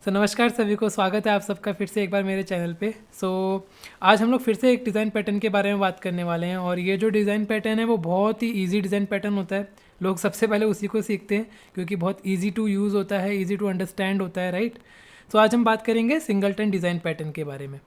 नमस्कार सभी को, स्वागत है आप सबका फिर से एक बार मेरे चैनल पे। आज हम लोग फिर से एक डिज़ाइन पैटर्न के बारे में बात करने वाले हैं और ये जो डिज़ाइन पैटर्न है वो बहुत ही इजी डिज़ाइन पैटर्न होता है। लोग सबसे पहले उसी को सीखते हैं क्योंकि बहुत इजी टू यूज़ होता है, इजी टू अंडरस्टैंड होता है, राइट। आज हम बात करेंगे सिंगलटन डिज़ाइन पैटर्न के बारे में।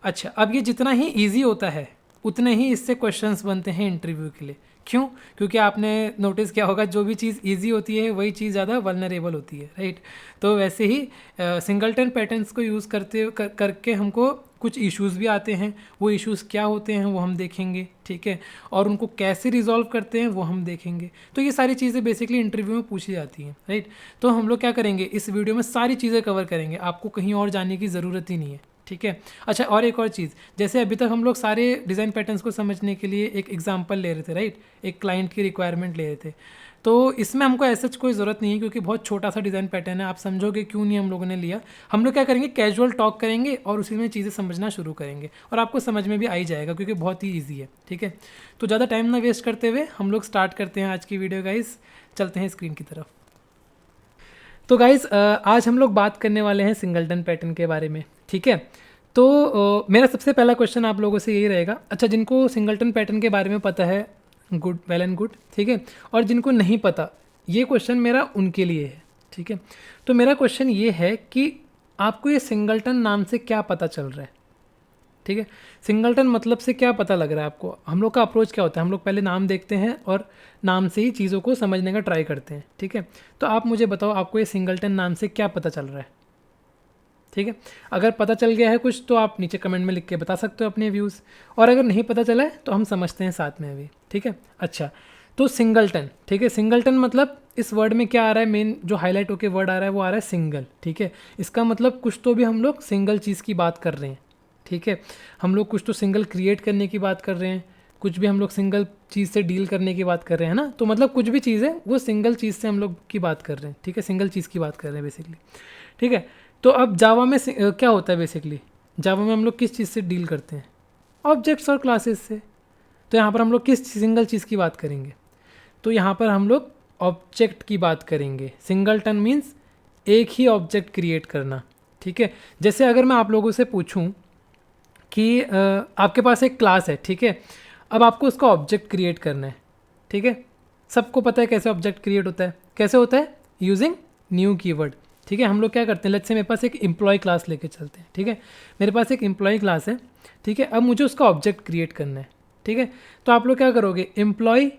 अच्छा, अब ये जितना ही ईजी होता है उतने ही इससे क्वेश्चंस बनते हैं इंटरव्यू के लिए। क्यों? क्योंकि आपने नोटिस किया होगा जो भी चीज़ इजी होती है वही चीज़ ज़्यादा वल्नरेबल होती है, राइट। तो वैसे ही सिंगलटन पैटर्न्स को यूज़ करके हमको कुछ इश्यूज़ भी आते हैं। वो इश्यूज़ क्या होते हैं वो हम देखेंगे, ठीक है, और उनको कैसे रिजॉल्व करते हैं वो हम देखेंगे। तो ये सारी चीज़ें बेसिकली इंटरव्यू में पूछी जाती हैं, राइट। तो हम लोग क्या करेंगे, इस वीडियो में सारी चीज़ें कवर करेंगे, आपको कहीं और जाने की ज़रूरत ही नहीं है, ठीक है। अच्छा, और एक और चीज़, जैसे अभी तक हम लोग सारे डिज़ाइन पैटर्न्स को समझने के लिए एक एग्जांपल ले रहे थे, राइट, एक क्लाइंट की रिक्वायरमेंट ले रहे थे। तो इसमें हमको ऐसा कोई ज़रूरत नहीं है क्योंकि बहुत छोटा सा डिज़ाइन पैटर्न है। आप समझोगे क्यों नहीं हम लोगों ने लिया। हम लोग क्या करेंगे, कैजुअल टॉक करेंगे और उसी में चीज़ें समझना शुरू करेंगे और आपको समझ में भी आ ही जाएगा क्योंकि बहुत ही ईजी है, ठीक है। तो ज़्यादा टाइम ना वेस्ट करते हुए हम लोग स्टार्ट करते हैं आज की वीडियो। गाइस चलते हैं स्क्रीन की तरफ। तो गाइस आज हम लोग बात करने वाले हैं सिंगलटन पैटर्न के बारे में, ठीक है। तो मेरा सबसे पहला क्वेश्चन आप लोगों से यही रहेगा। अच्छा, जिनको सिंगलटन पैटर्न के बारे में पता है, गुड, वेल एंड गुड, ठीक है। और जिनको नहीं पता, ये क्वेश्चन मेरा उनके लिए है, ठीक है। तो मेरा क्वेश्चन ये है कि आपको ये सिंगलटन नाम से क्या पता चल रहा है, ठीक है। सिंगलटन मतलब से क्या पता लग रहा है आपको। हम लोग का अप्रोच क्या होता है, हम लोग पहले नाम देखते हैं और नाम से ही चीज़ों को समझने का ट्राई करते हैं, ठीक है। तो आप मुझे बताओ, आपको ये सिंगलटन नाम से क्या पता चल रहा है, ठीक है। अगर पता चल गया है कुछ तो आप नीचे कमेंट में लिख के बता सकते हो अपने व्यूज़, और अगर नहीं पता चला है तो हम समझते हैं साथ में अभी, ठीक है। अच्छा, तो सिंगलटन, ठीक है। सिंगलटन मतलब इस वर्ड में क्या आ रहा है, मेन जो हाईलाइट होकर वर्ड आ रहा है वो आ रहा है सिंगल, ठीक है। इसका मतलब कुछ तो भी हम लोग सिंगल चीज़ की बात कर रहे हैं, ठीक है। हम लोग कुछ तो सिंगल क्रिएट करने की बात कर रहे हैं, कुछ भी हम लोग सिंगल चीज़ से डील करने की बात कर रहे हैं ना। तो मतलब कुछ भी चीज़ है वो सिंगल चीज़ से हम लोग की बात कर रहे हैं, ठीक है। सिंगल चीज़ की बात कर रहे हैं बेसिकली, ठीक है। तो अब जावा में क्या होता है बेसिकली, जावा में हम लोग किस चीज़ से डील करते हैं, ऑब्जेक्ट्स और क्लासेस से। तो यहाँ पर हम लोग किस सिंगल चीज़ की बात करेंगे, तो यहाँ पर हम लोग ऑब्जेक्ट की बात करेंगे। सिंगलटन मीन्स एक ही ऑब्जेक्ट क्रिएट करना, ठीक है। जैसे अगर मैं आप लोगों से पूछूं कि आपके पास एक क्लास है, ठीक है। अब आपको उसका ऑब्जेक्ट क्रिएट करना है, ठीक है। सबको पता है कैसे ऑब्जेक्ट क्रिएट होता है, कैसे होता है, यूजिंग न्यू कीवर्ड, ठीक है। हम लोग क्या करते हैं, लेट्स से मेरे पास एक एम्प्लॉय क्लास लेके चलते हैं, ठीक है। मेरे पास एक एम्प्लॉय क्लास है, ठीक है। अब मुझे उसका ऑब्जेक्ट क्रिएट करना है, ठीक है। तो आप लोग क्या करोगे, एम्प्लॉय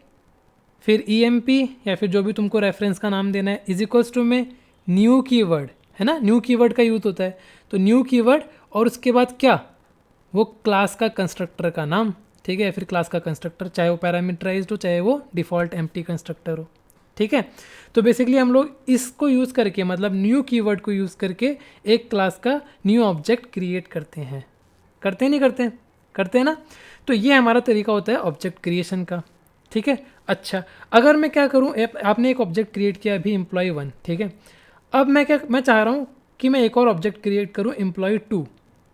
फिर EMP या फिर जो भी तुमको रेफरेंस का नाम देना है इज इक्वल्स टू में न्यू कीवर्ड, है ना। न्यू कीवर्ड का यूज होता है, तो न्यू कीवर्ड और उसके बाद क्या, वो क्लास का कंस्ट्रक्टर का नाम, ठीक है। फिर क्लास का कंस्ट्रक्टर, चाहे वो पैरामीटराइज्ड हो चाहे वो डिफ़ॉल्ट एम्प्टी कंस्ट्रक्टर हो, ठीक है। तो बेसिकली हम लोग इसको यूज़ करके, मतलब न्यू कीवर्ड को यूज़ करके एक क्लास का न्यू ऑब्जेक्ट क्रिएट करते हैं। करते हैं नहीं करते हैं, करते हैं ना। तो ये हमारा तरीका होता है ऑब्जेक्ट क्रिएशन का, ठीक है। अच्छा, अगर मैं क्या करूँ, आपने एक ऑब्जेक्ट क्रिएट किया अभी एम्प्लॉय 1, ठीक है। अब मैं चाह रहा हूँ कि मैं एक और ऑब्जेक्ट क्रिएट करूँ एम्प्लॉय 2।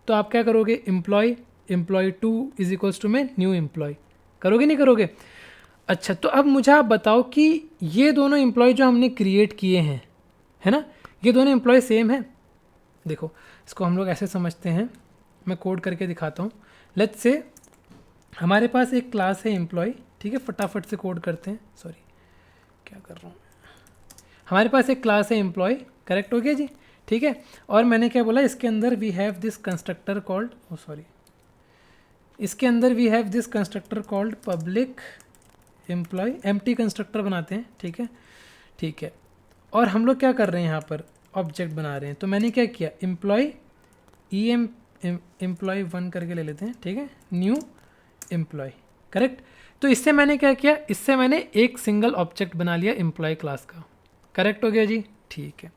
तो आप क्या करोगे, एम्प्लॉय 2 इज इक्वल्स टू में न्यू एम्प्लॉय, करोगे नहीं करोगे। अच्छा, तो अब मुझे आप बताओ कि ये दोनों एम्प्लॉय जो हमने क्रिएट किए हैं, है ना, ये दोनों एम्प्लॉय सेम है। देखो, इसको हम लोग ऐसे समझते हैं, मैं कोड करके दिखाता हूँ। लेट्स से हमारे पास एक क्लास है एम्प्लॉय, ठीक है। फटाफट से कोड करते हैं, सॉरी क्या कर रहा हूँ। हमारे पास एक क्लास है एम्प्लॉय, करेक्ट हो गया जी, ठीक है। और मैंने क्या बोला, इसके अंदर we have this constructor called, oh sorry, इसके अंदर we have this constructor called public employ, empty constructor बनाते हैं, ठीक है, ठीक है। और हम लोग क्या कर रहे हैं, यहाँ पर ऑब्जेक्ट बना रहे हैं। तो मैंने क्या किया, एम्प्लॉय एम्प्लॉय 1 करके ले लेते हैं, ठीक है, न्यू एम्प्लॉय, करेक्ट। तो इससे मैंने क्या किया, इससे मैंने एक सिंगल ऑब्जेक्ट बना लिया एम्प्लॉय क्लास का, करेक्ट हो गया जी, ठीक है।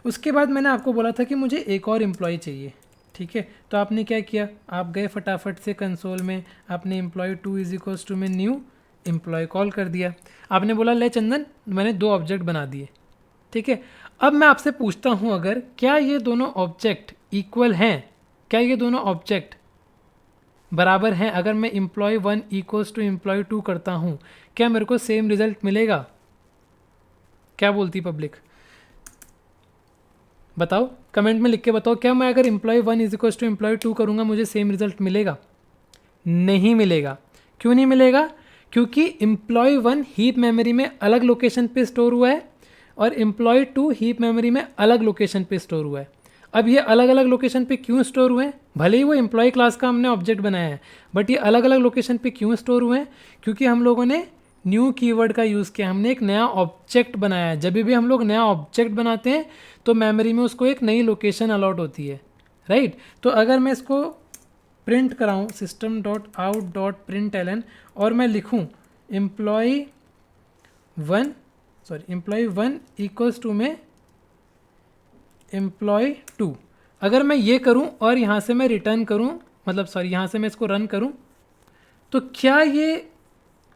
उसके बाद मैंने आपको बोला था कि मुझे एक और एम्प्लॉय चाहिए, ठीक है। तो आपने क्या किया, आप गए फटाफट से कंसोल में, आपने एम्प्लॉय 2 इज इक्वल्स टू में न्यू एम्प्लॉय कॉल कर दिया। आपने बोला ले चंदन, मैंने 2 ऑब्जेक्ट बना दिए, ठीक है। अब मैं आपसे पूछता हूँ, अगर क्या ये दोनों ऑब्जेक्ट इक्वल हैं, क्या ये दोनों ऑब्जेक्ट बराबर हैं। अगर मैं एम्प्लॉय 1 इक्वल्स टू एम्प्लॉय 2 करता हूँ, क्या मेरे को सेम रिजल्ट मिलेगा, क्या बोलती पब्लिक, बताओ, कमेंट में लिख के बताओ, क्या मैं अगर employee1 is equal to employee2 करूँगा मुझे सेम रिजल्ट मिलेगा? नहीं मिलेगा। क्यों नहीं मिलेगा? क्योंकि employee1 हीप मेमोरी में अलग लोकेशन पे स्टोर हुआ है और employee2 हीप मेमोरी में अलग लोकेशन पे स्टोर हुआ है। अब ये अलग अलग लोकेशन पे क्यों स्टोर हुए हैं? भले ही वो एम्प्लॉय क्लास का हमने ऑब्जेक्ट बनाया है, बट ये अलग अलग लोकेशन पे क्यों स्टोर हुए हैं? क्योंकि हम लोगों ने न्यू कीवर्ड का यूज़ किया, हमने एक नया ऑब्जेक्ट बनाया है। जब भी हम लोग नया ऑब्जेक्ट बनाते हैं तो मेमोरी में उसको एक नई लोकेशन अलॉट होती है, राइट? तो अगर मैं इसको प्रिंट कराऊँ system.out.println और मैं लिखूँ employee1 इक्वल्स टू में employee2, अगर मैं ये करूं और यहाँ से मैं रिटर्न करूं, मतलब सॉरी यहाँ से मैं इसको रन करूं, तो क्या ये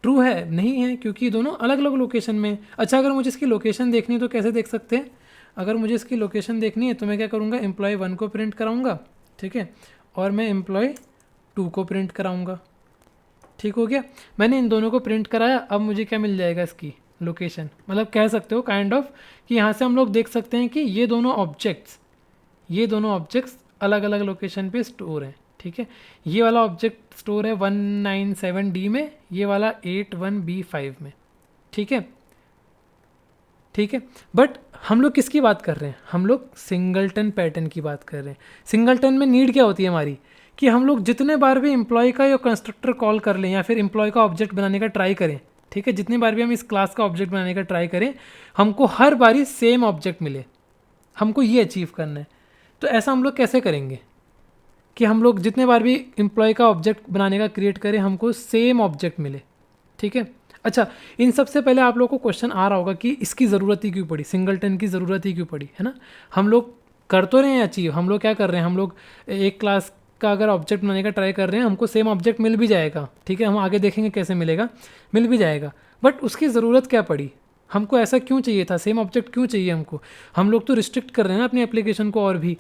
ट्रू है? नहीं है, क्योंकि दोनों अलग अलग लोकेशन में। अच्छा, अगर मुझे इसकी लोकेशन देखनी है तो कैसे देख सकते हैं? अगर मुझे इसकी लोकेशन देखनी है तो मैं क्या करूँगा, employee1 को प्रिंट कराऊँगा, ठीक है, और मैं employee2 को प्रिंट कराऊँगा। ठीक हो गया, मैंने इन दोनों को प्रिंट कराया। अब मुझे क्या मिल जाएगा, इसकी लोकेशन, मतलब कह सकते हो काइंड ऑफ कि यहाँ से हम लोग देख सकते हैं कि ये दोनों ऑब्जेक्ट्स अलग अलग लोकेशन पे स्टोर हैं, ठीक है। ये वाला ऑब्जेक्ट स्टोर है 197D में, ये वाला 81B5 में, ठीक है। बट हम लोग किसकी बात कर रहे हैं? हम लोग सिंगलटन पैटर्न की बात कर रहे हैं। सिंगलटन में नीड क्या होती है हमारी, कि हम लोग जितने बार भी एम्प्लॉय का या कंस्ट्रक्टर कॉल कर लें या फिर एम्प्लॉय का ऑब्जेक्ट बनाने का ट्राई करें, ठीक है, जितनी बार भी हम इस क्लास का ऑब्जेक्ट बनाने का ट्राई करें, हमको हर बारी सेम ऑब्जेक्ट मिले। हमको ये अचीव करना है। तो ऐसा हम लोग कैसे करेंगे कि हम लोग जितने बार भी एम्प्लॉय का ऑब्जेक्ट बनाने का क्रिएट करें, हमको सेम ऑब्जेक्ट मिले, ठीक है। अच्छा, इन सबसे पहले आप लोगों को क्वेश्चन आ रहा होगा कि इसकी ज़रूरत ही क्यों पड़ी, सिंगलटन की ज़रूरत ही क्यों पड़ी, है ना। हम लोग कर तो रहे हैं अचीव, हम लोग क्या कर रहे हैं, हम लोग एक क्लास का अगर ऑब्जेक्ट बनाने का ट्राई कर रहे हैं, हमको सेम ऑब्जेक्ट मिल भी जाएगा, ठीक है, हम आगे देखेंगे कैसे मिलेगा, मिल भी जाएगा। बट उसकी ज़रूरत क्या पड़ी, हमको ऐसा क्यों चाहिए था, सेम ऑब्जेक्ट क्यों चाहिए हमको? हम लोग तो रिस्ट्रिक्ट कर रहे हैं ना अपनी एप्लीकेशन को। और भी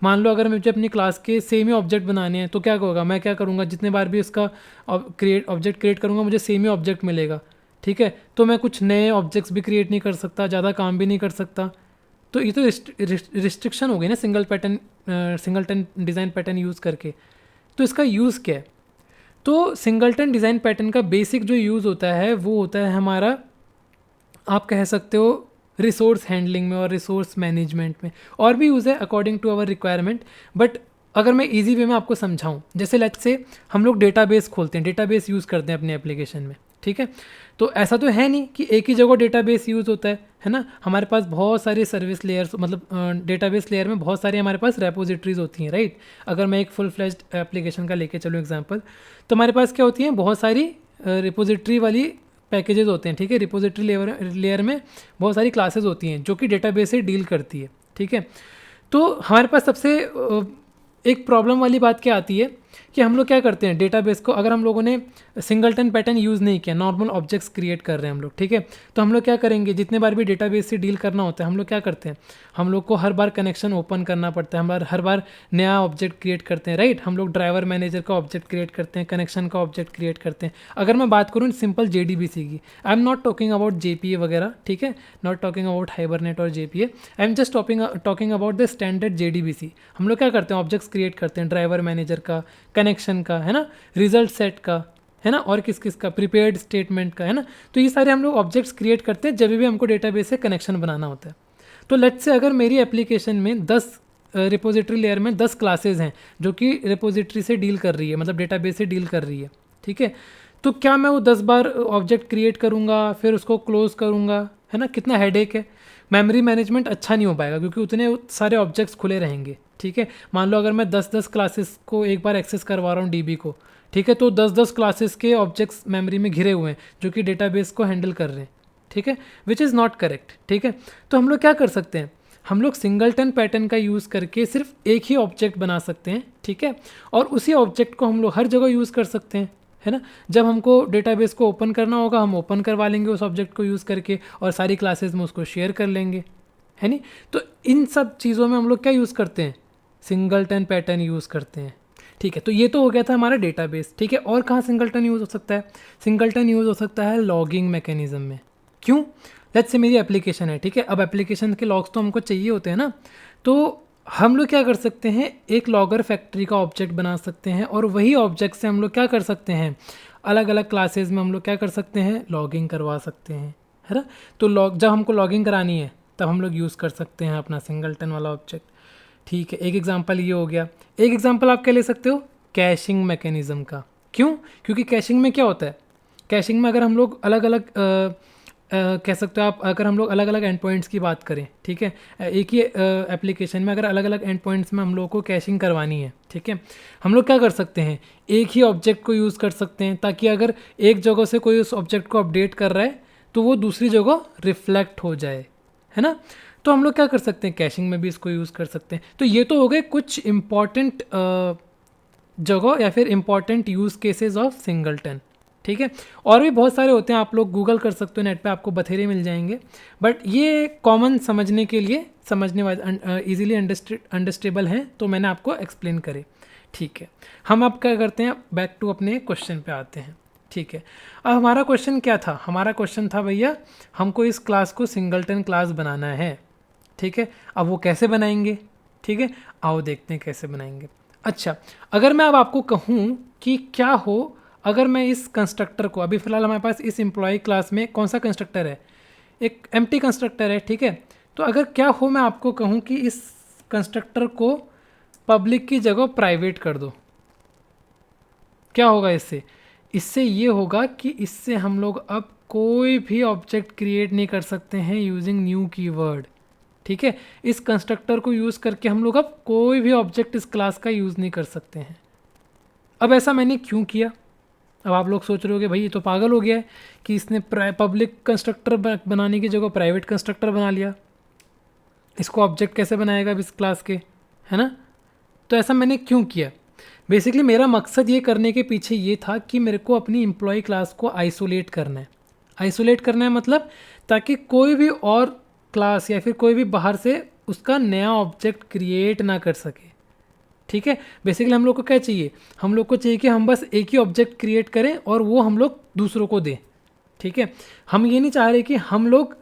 मान लो अगर मुझे अपनी क्लास के सेम ही ऑब्जेक्ट बनाने हैं तो क्या होगा, मैं क्या करूँगा, जितने बार भी इसका ऑब्जेक्ट क्रिएट करूँगा मुझे सेम ही ऑब्जेक्ट मिलेगा, ठीक है। तो मैं कुछ नए ऑब्जेक्ट्स भी क्रिएट नहीं कर सकता, ज़्यादा काम भी नहीं कर सकता। तो ये तो रिस्ट्रिक्शन हो गई ना सिंगलटन डिज़ाइन पैटर्न यूज़ करके। तो इसका यूज़ क्या है? तो सिंगलटन डिज़ाइन पैटर्न का बेसिक जो यूज़ होता है वो होता है हमारा, आप कह सकते हो, रिसोर्स हैंडलिंग में और रिसोर्स मैनेजमेंट में, और भी यूज़ है according to our requirement. But अगर मैं इजी वे में आपको समझाऊं, जैसे लेट्स से हम लोग डेटाबेस खोलते हैं, डेटाबेस यूज़ करते हैं अपने एप्लीकेशन में, ठीक है। तो ऐसा तो है नहीं कि एक ही जगह डेटाबेस यूज़ होता है ना। हमारे पास बहुत सारे सर्विस लेयर्स, मतलब डेटाबेस लेयर में बहुत सारी हमारे पास रेपोजिटरीज होती हैं, राइट। अगर मैं एक फुल फ्लेज्ड एप्लीकेशन का लेके चलूँ एग्जांपल, तो हमारे पास क्या होती हैं, बहुत सारी रिपोजिटरी वाली पैकेजेस होते हैं, ठीक है। रिपोजिटरी लेयर में बहुत सारी क्लासेस होती हैं जो कि डेटाबेस से डील करती है, ठीक है। तो हमारे पास सबसे एक प्रॉब्लम वाली बात क्या आती है कि हम लोग क्या करते हैं, डेटाबेस को अगर हम लोगों ने सिंगलटन पैटर्न यूज़ नहीं किया, नॉर्मल ऑब्जेक्ट्स क्रिएट कर रहे हैं हम लोग, ठीक है। तो हम लोग क्या करेंगे, जितने बार भी डेटाबेस से डील करना होता है हम लोग क्या करते हैं, हम लोग को हर बार कनेक्शन ओपन करना पड़ता है, हम हर बार नया ऑब्जेक्ट क्रिएट करते हैं, राइट। हम लोग ड्राइवर मैनेजर का ऑब्जेक्ट क्रिएट करते हैं, कनेक्शन का ऑब्जेक्ट क्रिएट करते हैं। अगर मैं बात करूँ सिंपल JDBC की, I am not talking about JPA वगैरह, ठीक है, नॉट टॉकिंग अबाउट हाइबरनेट और JPA, I am just talking about the standard JDBC। हम लोग क्या करते हैं, ऑब्जेक्ट्स क्रिएट करते हैं, ड्राइवर मैनेजर का, कनेक्शन का, है ना, रिजल्ट सेट का, है ना, और किस किस का, प्रीपेयर्ड स्टेटमेंट का, है ना। तो ये सारे हम लोग ऑब्जेक्ट्स क्रिएट करते हैं जब भी हमको डेटाबेस से कनेक्शन बनाना होता है। तो लेट्स से अगर मेरी एप्लीकेशन में 10 रिपोजिटरी लेयर में 10 क्लासेज हैं जो कि रिपोजिटरी से डील कर रही है, मतलब डेटाबेस से डील कर रही है, ठीक है। तो क्या मैं वो 10 बार ऑब्जेक्ट क्रिएट करूँगा फिर उसको क्लोज करूँगा, है ना, कितना हेडेक है। मेमोरी मैनेजमेंट अच्छा नहीं हो पाएगा क्योंकि उतने सारे ऑब्जेक्ट्स खुले रहेंगे, ठीक है। मान लो अगर मैं 10-10 क्लासेस को एक बार एक्सेस करवा रहा हूँ DB को, ठीक है, तो 10-10 क्लासेस के ऑब्जेक्ट्स मेमोरी में घिरे हुए हैं जो कि डेटाबेस को हैंडल कर रहे हैं, ठीक है, विच इज़ नॉट करेक्ट, ठीक है। तो हम लोग क्या कर सकते हैं, हम लोग सिंगलटन पैटर्न का यूज़ करके सिर्फ एक ही ऑब्जेक्ट बना सकते हैं, ठीक है, और उसी ऑब्जेक्ट को हम लोग हर जगह यूज़ कर सकते हैं, है ना। जब हमको डेटाबेस को ओपन करना होगा हम ओपन करवा लेंगे उस ऑब्जेक्ट को यूज़ करके और सारी क्लासेस में उसको शेयर कर लेंगे, है नहीं। तो इन सब चीज़ों में हम लोग क्या यूज़ करते हैं, सिंगलटन पैटर्न यूज़ करते हैं, ठीक है। तो ये तो हो गया था हमारा डेटाबेस, ठीक है। और कहाँ सिंगलटन यूज़ हो सकता है, सिंगलटन यूज़ हो सकता है लॉगिंग मैकेनिज्म में। क्यों, लेट्स से मेरी एप्लीकेशन है, ठीक है। अब एप्लीकेशन के लॉग्स तो हमको चाहिए होते हैं ना, तो हम लोग क्या कर सकते हैं, एक लॉगर फैक्ट्री का ऑब्जेक्ट बना सकते हैं और वही ऑब्जेक्ट से हम लोग क्या कर सकते हैं, अलग अलग क्लासेस में हम लोग क्या कर सकते हैं, लॉगिंग करवा सकते हैं, है ना। तो जब हमको लॉगिंग करानी है तब हम लोग यूज़ कर सकते हैं अपना सिंगलटन वाला ऑब्जेक्ट। ठीक है, एक एग्जांपल ये हो गया। एक एग्जांपल आप क्या ले सकते हो, कैशिंग मैकेनिज़्म का। क्यों? क्योंकि कैशिंग में क्या होता है, कैशिंग में अगर हम लोग अलग अलग कह सकते हो आप, अगर हम लोग अलग अलग एंड पॉइंट्स की बात करें, ठीक है, एक ही एप्लीकेशन में अगर अलग अलग एंड पॉइंट्स में हम लोग को कैशिंग करवानी है, ठीक है, हम लोग क्या कर सकते हैं, एक ही ऑब्जेक्ट को यूज़ कर सकते हैं, ताकि अगर एक जगह से कोई उस ऑब्जेक्ट को अपडेट कर रहा है तो वो दूसरी जगह रिफ्लेक्ट हो जाए, है ना। तो हम लोग क्या कर सकते हैं, कैशिंग में भी इसको यूज़ कर सकते हैं। तो ये तो हो गए कुछ इंपॉर्टेंट जगह या फिर important use cases of singleton, ठीक है। और भी बहुत सारे होते हैं, आप लोग गूगल कर सकते हो, नेट पे आपको बथेरे मिल जाएंगे, बट ये कॉमन समझने के लिए, समझने वाले ईजिली अंडरस्टेबल हैं, तो मैंने आपको एक्सप्लेन करे। ठीक है, हम अब क्या करते हैं, बैक टू अपने क्वेश्चन पे आते हैं। ठीक है, अब हमारा क्वेश्चन क्या था, हमारा क्वेश्चन था भैया हमको इस क्लास को सिंगलटन क्लास बनाना है। ठीक है, अब वो कैसे बनाएंगे, ठीक है, आओ देखते हैं कैसे बनाएंगे। अच्छा, अगर मैं अब आपको कहूँ कि क्या हो अगर मैं इस कंस्ट्रक्टर को, अभी फ़िलहाल हमारे पास इस एम्प्लॉय क्लास में कौन सा कंस्ट्रक्टर है, एक एम्प्टी कंस्ट्रक्टर है, ठीक है। तो अगर क्या हो मैं आपको कहूँ कि इस कंस्ट्रक्टर को पब्लिक की जगह प्राइवेट कर दो, क्या होगा इससे, इससे ये होगा कि इससे हम लोग अब कोई भी ऑब्जेक्ट क्रिएट नहीं कर सकते हैं यूजिंग न्यू कीवर्ड। ठीक है, इस कंस्ट्रक्टर को यूज़ करके हम लोग अब कोई भी ऑब्जेक्ट इस क्लास का यूज़ नहीं कर सकते हैं। अब ऐसा मैंने क्यों किया, अब आप लोग सोच रहे हो कि भाई ये तो पागल हो गया है कि इसने पब्लिक कंस्ट्रक्टर बनाने की जगह प्राइवेट कंस्ट्रक्टर बना लिया, इसको ऑब्जेक्ट कैसे बनाएगा अब इस क्लास के, है ना। तो ऐसा मैंने क्यों किया, बेसिकली मेरा मकसद ये करने के पीछे ये था कि मेरे को अपनी एम्प्लॉय क्लास को आइसोलेट करना है। आइसोलेट करना है मतलब ताकि कोई भी और क्लास या फिर कोई भी बाहर से उसका नया ऑब्जेक्ट क्रिएट ना कर सके। ठीक है, बेसिकली हम लोग को क्या चाहिए, हम लोग को चाहिए कि हम बस एक ही ऑब्जेक्ट क्रिएट करें और वो हम लोग दूसरों को दें। ठीक है, हम ये नहीं चाह रहे कि हम लोग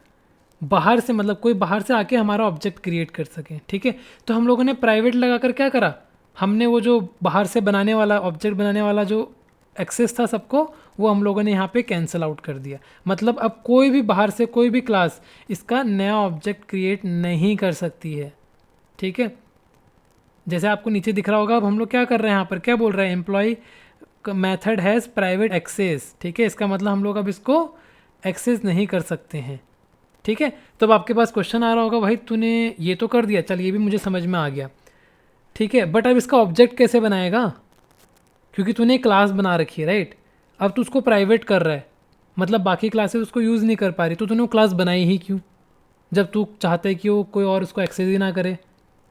बाहर से, मतलब कोई बाहर से आके हमारा ऑब्जेक्ट क्रिएट कर सके। ठीक है, तो हम लोगों ने प्राइवेट लगा कर क्या करा, हमने वो जो बाहर से बनाने वाला ऑब्जेक्ट बनाने वाला जो एक्सेस था सबको, वो हम लोगों ने यहाँ पे कैंसिल आउट कर दिया। मतलब अब कोई भी बाहर से कोई भी क्लास इसका नया ऑब्जेक्ट क्रिएट नहीं कर सकती है। ठीक है, जैसे आपको नीचे दिख रहा होगा, अब हम लोग क्या कर रहे हैं, यहाँ पर क्या बोल रहे हैं, employ method has private access. ठीक है, इसका मतलब हम लोग अब इसको एक्सेस नहीं कर सकते हैं। ठीक है, तो अब आपके पास क्वेश्चन आ रहा होगा, भाई तूने ये तो कर दिया, चल ये भी मुझे समझ में आ गया, ठीक है, बट अब इसका ऑब्जेक्ट कैसे बनाएगा, क्योंकि तूने क्लास बना रखी है, राइट। अब तू उसको प्राइवेट कर रहा है, मतलब बाकी क्लासेस उसको यूज़ नहीं कर पा रही, तो तूने वो क्लास बनाई ही क्यों, जब तू चाहता है कि वो कोई और उसको एक्सेस ही ना करे।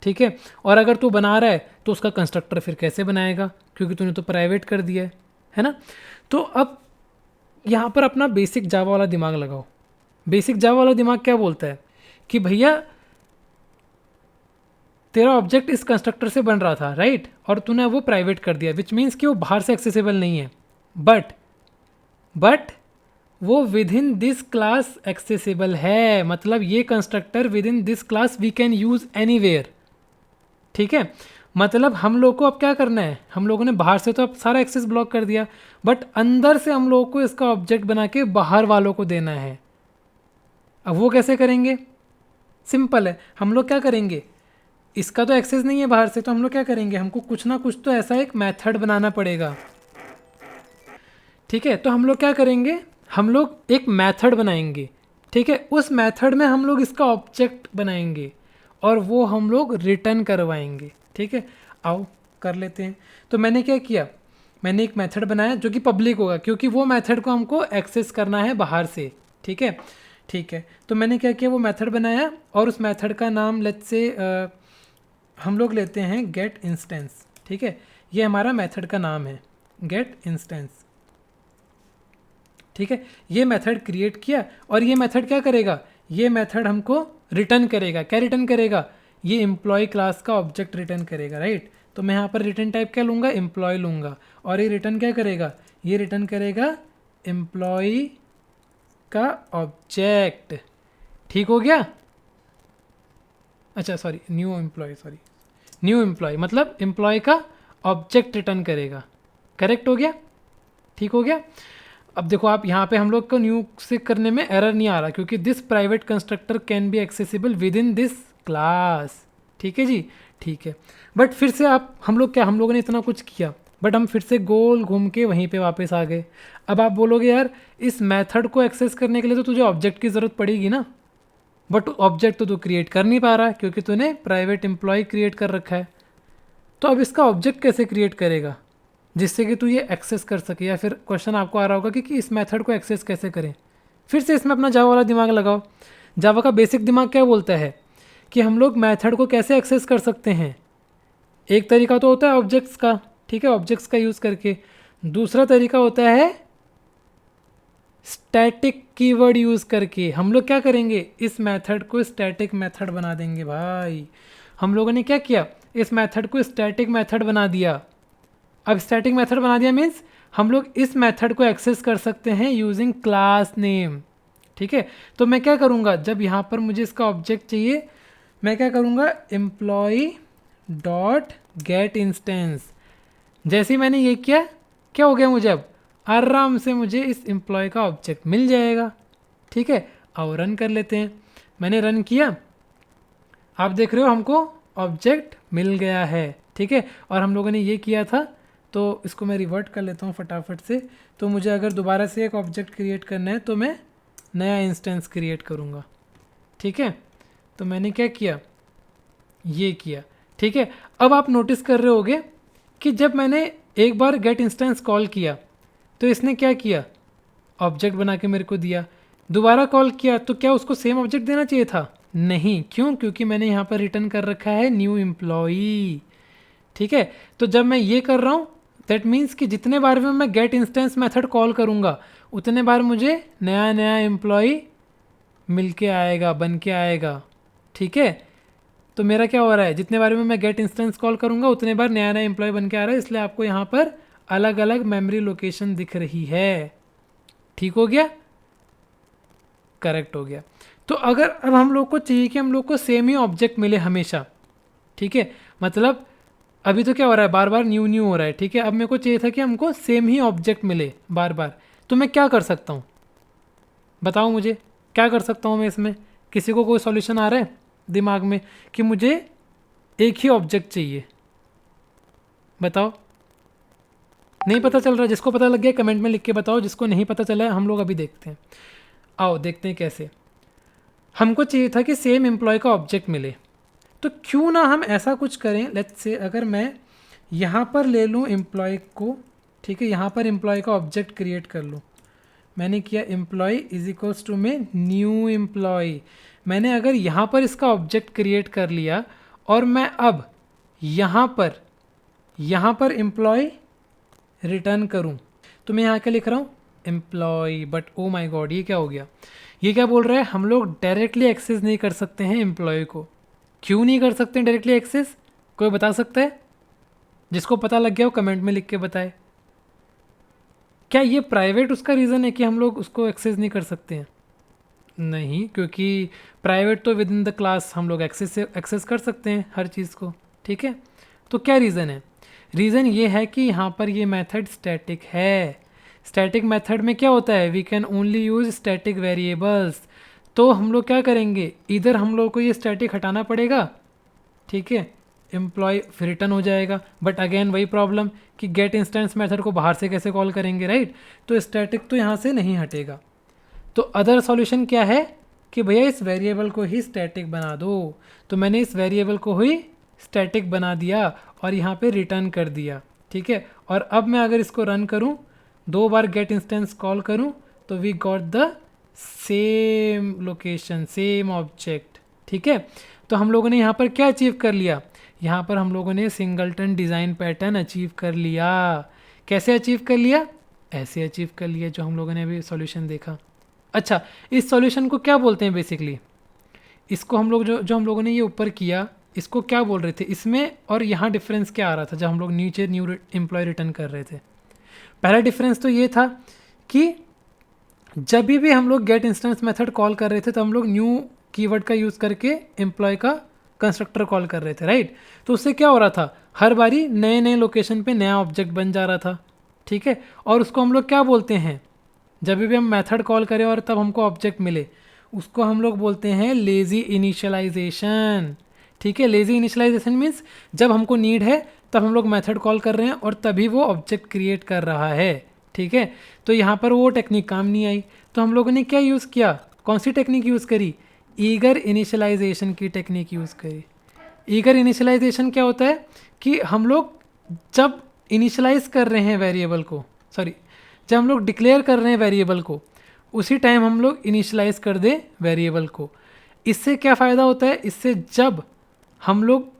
ठीक है, और अगर तू बना रहा है तो उसका कंस्ट्रक्टर फिर कैसे बनाएगा, क्योंकि तूने तो प्राइवेट कर दिया है ना। तो अब यहाँ पर अपना बेसिक जावा वाला दिमाग लगाओ। बेसिक जावा वाला दिमाग क्या बोलता है कि भैया तेरा ऑब्जेक्ट इस कंस्ट्रक्टर से बन रहा था, राइट, और तूने वो प्राइवेट कर दिया, विच मीन्स कि वो बाहर से एक्सेसिबल नहीं है, बट वो within this class accessible है, मतलब ये constructor within this class we can use anywhere. ठीक है, मतलब हम लोग को अब क्या करना है, हम लोगों ने बाहर से तो अब सारा एक्सेस ब्लॉक कर दिया, बट अंदर से हम लोगों को इसका ऑब्जेक्ट बना के बाहर वालों को देना है। अब वो कैसे करेंगे, सिंपल है, हम लोग क्या करेंगे, इसका तो एक्सेस नहीं है बाहर से, तो हम लोग क्या करेंगे, हमको कुछ ना कुछ तो ऐसा एक मेथड बनाना पड़ेगा। ठीक है, तो हम लोग क्या करेंगे, हम लोग एक मेथड बनाएंगे। ठीक है, उस मेथड में हम लोग इसका ऑब्जेक्ट बनाएंगे और वो हम लोग रिटर्न करवाएंगे। ठीक है, आओ कर लेते हैं। तो मैंने क्या किया, मैंने एक मेथड बनाया जो कि पब्लिक होगा, क्योंकि वो मेथड को हमको एक्सेस करना है बाहर से। ठीक है, ठीक है, तो मैंने क्या किया, वो मेथड बनाया और उस मेथड का नाम लेट्स से हम लोग लेते हैं गेट इंस्टेंस। ठीक है, ये हमारा मेथड का नाम है, गेट इंस्टेंस। ठीक है, ये मेथड क्रिएट किया और ये मेथड क्या करेगा, ये मेथड हमको रिटर्न करेगा। क्या रिटर्न करेगा, ये एम्प्लॉय क्लास का ऑब्जेक्ट रिटर्न करेगा, राइट। तो मैं यहाँ पर रिटर्न टाइप क्या लूँगा, एम्प्लॉय लूँगा, और ये रिटर्न क्या करेगा, ये रिटर्न करेगा एम्प्लॉय का ऑब्जेक्ट। ठीक हो गया, अच्छा सॉरी, न्यू एम्प्लॉय मतलब एम्प्लॉय का ऑब्जेक्ट रिटर्न करेगा। करेक्ट हो गया, ठीक हो गया। अब देखो आप यहाँ पे हम लोग को न्यू से करने में एरर नहीं आ रहा, क्योंकि this private constructor can be accessible with in this class. ठीक है जी, ठीक है। बट फिर से आप हम लोगों ने इतना कुछ किया, बट हम फिर से गोल घूम के वहीं पे वापस आ गए। अब आप बोलोगे यार इस मेथड को एक्सेस करने के लिए तो तुझे ऑब्जेक्ट की ज़रूरत पड़ेगी ना, बट ऑब्जेक्ट तो तू क्रिएट कर नहीं पा रहा क्योंकि तूने प्राइवेट एम्प्लॉय क्रिएट कर रखा है। तो अब इसका ऑब्जेक्ट कैसे क्रिएट करेगा जिससे कि तू ये एक्सेस कर सके? या फिर क्वेश्चन आपको आ रहा होगा कि इस मेथड को एक्सेस कैसे करें। फिर से इसमें अपना जावा वाला दिमाग लगाओ। जावा का बेसिक दिमाग क्या बोलता है कि हम लोग मेथड को कैसे एक्सेस कर सकते हैं। एक तरीका तो होता है ऑब्जेक्ट्स का, ठीक है, ऑब्जेक्ट्स का यूज़ करके। दूसरा तरीका होता है स्टैटिक कीवर्ड यूज़ करके। हम लोग क्या करेंगे, इस मेथड को स्टैटिक मेथड बना देंगे भाई। हम लोगों ने क्या किया, इस मेथड को स्टैटिक मेथड बना दिया। अब स्टैटिक मेथड बना दिया मीन्स हम लोग इस मेथड को एक्सेस कर सकते हैं यूजिंग क्लास नेम। ठीक है, तो मैं क्या करूँगा, जब यहाँ पर मुझे इसका ऑब्जेक्ट चाहिए, मैं क्या करूँगा, एम्प्लॉई डॉट गेट इंस्टेंस। जैसे ही मैंने ये किया, क्या हो गया, मुझे अब आराम से मुझे इस एम्प्लॉय का ऑब्जेक्ट मिल जाएगा। ठीक है, अब रन कर लेते हैं। मैंने रन किया, आप देख रहे हो हमको ऑब्जेक्ट मिल गया है। ठीक है, और हम लोगों ने ये किया था, तो इसको मैं रिवर्ट कर लेता हूँ फटाफट से। तो मुझे अगर दोबारा से एक ऑब्जेक्ट क्रिएट करना है तो मैं नया इंस्टेंस क्रिएट करूँगा। ठीक है, तो मैंने क्या किया, ये किया। ठीक है, अब आप नोटिस कर रहे होगे कि जब मैंने एक बार गेट इंस्टेंस कॉल किया तो इसने क्या किया, ऑब्जेक्ट बना के मेरे को दिया। दोबारा कॉल किया तो क्या उसको सेम ऑब्जेक्ट देना चाहिए था? नहीं, क्यों? क्योंकि मैंने यहाँ पर रिटर्न कर रखा है न्यू एम्प्लॉई। ठीक है, तो जब मैं ये कर रहा हूँ दैट मीन्स कि जितने बार में मैं गेट इंस्टेंस मेथड कॉल करूँगा उतने बार मुझे नया नया एम्प्लॉई मिल के आएगा, बन के आएगा। ठीक है, तो मेरा क्या हो रहा है, जितने बार में मैं गेट इंस्टेंस कॉल करूँगा उतने बार नया नया एम्प्लॉय बन के आ रहा है, इसलिए आपको यहाँ पर अलग अलग मेमोरी लोकेशन दिख रही है। ठीक हो गया, करेक्ट हो गया। तो अगर अब हम लोग को चाहिए कि हम लोग को सेम ही ऑब्जेक्ट मिले हमेशा, ठीक है, मतलब अभी तो क्या हो रहा है, बार बार न्यू न्यू हो रहा है। ठीक है, अब मेरे को चाहिए था कि हमको सेम ही ऑब्जेक्ट मिले बार बार। तो मैं क्या कर सकता हूँ, बताओ मुझे क्या कर सकता हूँ मैं इसमें? किसी को कोई सॉल्यूशन आ रहा है दिमाग में कि मुझे एक ही ऑब्जेक्ट चाहिए? बताओ। नहीं पता चल रहा? जिसको पता लग गया कमेंट में लिख के बताओ, जिसको नहीं पता चला है हम लोग अभी देखते हैं। आओ देखते हैं कैसे। हमको चाहिए था कि सेम एम्प्लॉय का ऑब्जेक्ट मिले, तो क्यों ना हम ऐसा कुछ करें। लेट्स से अगर मैं यहाँ पर ले लूँ एम्प्लॉय को, ठीक है, यहाँ पर एम्प्लॉय का ऑब्जेक्ट क्रिएट कर लूँ। मैंने किया एम्प्लॉय इज इक्वल्स टू में न्यू एम्प्लॉय। मैंने अगर यहाँ पर इसका ऑब्जेक्ट क्रिएट कर लिया और मैं अब यहाँ पर एम्प्लॉय रिटर्न करूँ, तो मैं यहाँ क्या लिख रहा हूँ, employ. But oh my God, ये क्या हो गया, ये क्या बोल रहा है, हम लोग डायरेक्टली एक्सेस नहीं कर सकते हैं एम्प्लॉय को। क्यों नहीं कर सकते हैं डायरेक्टली एक्सेस? कोई बता सकता है? जिसको पता लग गया वो कमेंट में लिख के बताए। क्या ये प्राइवेट उसका रीज़न है कि हम लोग उसको एक्सेस नहीं कर सकते हैं? नहीं, क्योंकि प्राइवेट तो विद इन द क्लास हम लोग एक्सेस कर सकते हैं हर चीज़ को। ठीक है, तो क्या रीज़न है? रीज़न ये है कि यहाँ पर ये मेथड स्टैटिक है। स्टैटिक मेथड में क्या होता है, we can only use static variables. तो हम लोग क्या करेंगे, इधर हम लोग को ये स्टैटिक हटाना पड़ेगा। ठीक है, एम्प्लॉय फिर रिटर्न हो जाएगा। बट अगेन वही प्रॉब्लम कि गेट इंस्टेंस मेथड को बाहर से कैसे कॉल करेंगे, राइट? तो स्टैटिक तो यहाँ से नहीं हटेगा। तो अदर सॉल्यूशन क्या है कि भैया इस वेरिएबल को ही स्टैटिक बना दो। तो मैंने इस वेरिएबल को ही स्टैटिक बना दिया और यहाँ पे रिटर्न कर दिया। ठीक है, और अब मैं अगर इसको रन करूँ, 2 बार गेट इंस्टेंस कॉल करूँ, तो we got the same location, same object. ठीक है, तो हम लोगों ने यहाँ पर क्या अचीव कर लिया, यहाँ पर हम लोगों ने सिंगलटन डिज़ाइन पैटर्न अचीव कर लिया। कैसे अचीव कर लिया? ऐसे अचीव कर लिया जो हम लोगों ने अभी सॉल्यूशन देखा। अच्छा, इस सॉल्यूशन को क्या बोलते हैं बेसिकली? इसको हम लोग जो हम लोगों ने ये ऊपर किया, इसको क्या बोल रहे थे? इसमें और यहाँ डिफरेंस क्या आ रहा था जब हम लोग नीचे न्यू एम्प्लॉय रिटर्न कर रहे थे? पहला डिफरेंस तो ये था कि जब भी हम लोग गेट इंस्टेंस मेथड कॉल कर रहे थे तो हम लोग न्यू कीवर्ड का यूज़ करके एम्प्लॉय का कंस्ट्रक्टर कॉल कर रहे थे, राइट। तो उससे क्या हो रहा था, हर बारी नए नए लोकेशन पे नया ऑब्जेक्ट बन जा रहा था, ठीक है। और उसको हम लोग क्या बोलते हैं, जब भी हम मेथड कॉल करें और तब हमको ऑब्जेक्ट मिले, उसको हम लोग बोलते हैं लेज़ी इनिशियलाइजेशन, ठीक है। लेज़ी इनिशियलाइजेशन मीन्स जब हमको नीड है तब हम लोग मेथड कॉल कर रहे हैं और तभी वो ऑब्जेक्ट क्रिएट कर रहा है, ठीक है। तो यहाँ पर वो टेक्निक काम नहीं आई, तो हम लोगों ने क्या यूज़ किया, कौन सी टेक्निक यूज़ करी, ईगर इनिशियलाइजेशन की टेक्निक यूज़ करी। ईगर इनिशियलाइजेशन क्या होता है कि हम लोग जब इनिशियलाइज कर रहे हैं वेरिएबल को, सॉरी, जब हम लोग डिक्लेयर कर रहे हैं वेरिएबल को, उसी टाइम हम लोग इनिशियलाइज कर दें वेरिएबल को। इससे क्या फ़ायदा होता है, इससे जब हम लोग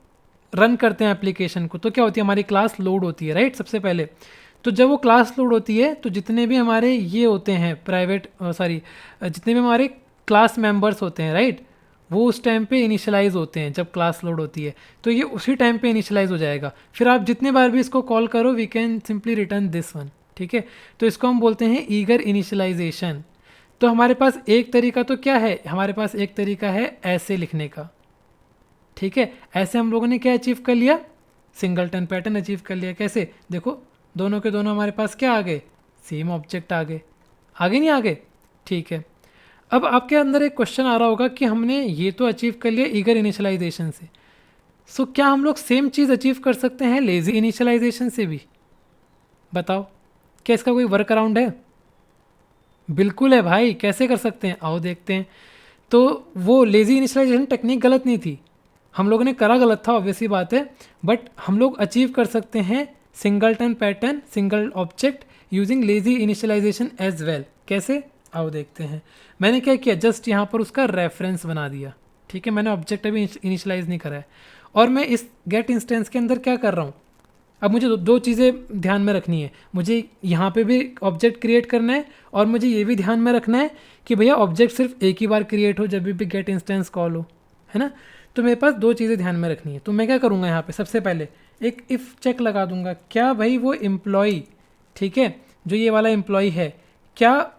रन करते हैं एप्लीकेशन को तो क्या होती है, हमारी क्लास लोड होती है, राइट। सबसे पहले तो जब वो क्लास लोड होती है तो जितने भी हमारे ये होते हैं प्राइवेट जितने भी हमारे क्लास मेंबर्स होते हैं, राइट, वो उस टाइम पे इनिशियलाइज होते हैं जब क्लास लोड होती है, तो ये उसी टाइम पे इनिशियलाइज हो जाएगा। फिर आप जितने बार भी इसको कॉल करो we can simply return this one, ठीक है। तो इसको हम बोलते हैं ईगर इनिशियलाइजेशन। तो हमारे पास एक तरीका तो क्या है, हमारे पास एक तरीका है ऐसे लिखने का, ठीक है। ऐसे हम लोगों ने क्या अचीव कर लिया, सिंगलटन पैटर्न अचीव कर लिया। कैसे, देखो दोनों के दोनों हमारे पास क्या आ गए, सेम ऑब्जेक्ट आ गए, आगे नहीं आ गए, ठीक है। अब आपके अंदर एक क्वेश्चन आ रहा होगा कि हमने ये तो अचीव कर लिया ईगर इनिशियलाइजेशन से, सो क्या हम लोग सेम चीज़ अचीव कर सकते हैं लेज़ी इनिशियलाइजेशन से भी, बताओ क्या इसका कोई वर्क अराउंड है। बिल्कुल है भाई, कैसे कर सकते हैं, आओ देखते हैं। तो वो लेज़ी इनिशियलाइजेशन टेक्निक गलत नहीं थी, हम लोगों ने करा गलत था ऑब्वियसली बात है, बट हम लोग अचीव कर सकते हैं singleton pattern single object using lazy initialization as well. कैसे, आओ देखते हैं। मैंने क्या किया, जस्ट यहाँ पर उसका रेफरेंस बना दिया, ठीक है। मैंने ऑब्जेक्ट अभी इनिशियलाइज नहीं करा है और मैं इस गेट इंस्टेंस के अंदर क्या कर रहा हूँ, अब मुझे दो चीज़ें ध्यान में रखनी है, मुझे यहाँ पे भी ऑब्जेक्ट क्रिएट करना है और मुझे ये भी ध्यान में रखना है कि भैया ऑब्जेक्ट सिर्फ एक ही बार क्रिएट हो जब भी गेट इंस्टेंस कॉल हो, है ना। तो मेरे पास दो चीज़ें ध्यान में रखनी है। तो मैं क्या करूँगा, यहाँ पे सबसे पहले एक इफ़ चेक लगा दूंगा, क्या भाई वो एम्प्लॉई, ठीक है, जो ये वाला एम्प्लॉई है, क्या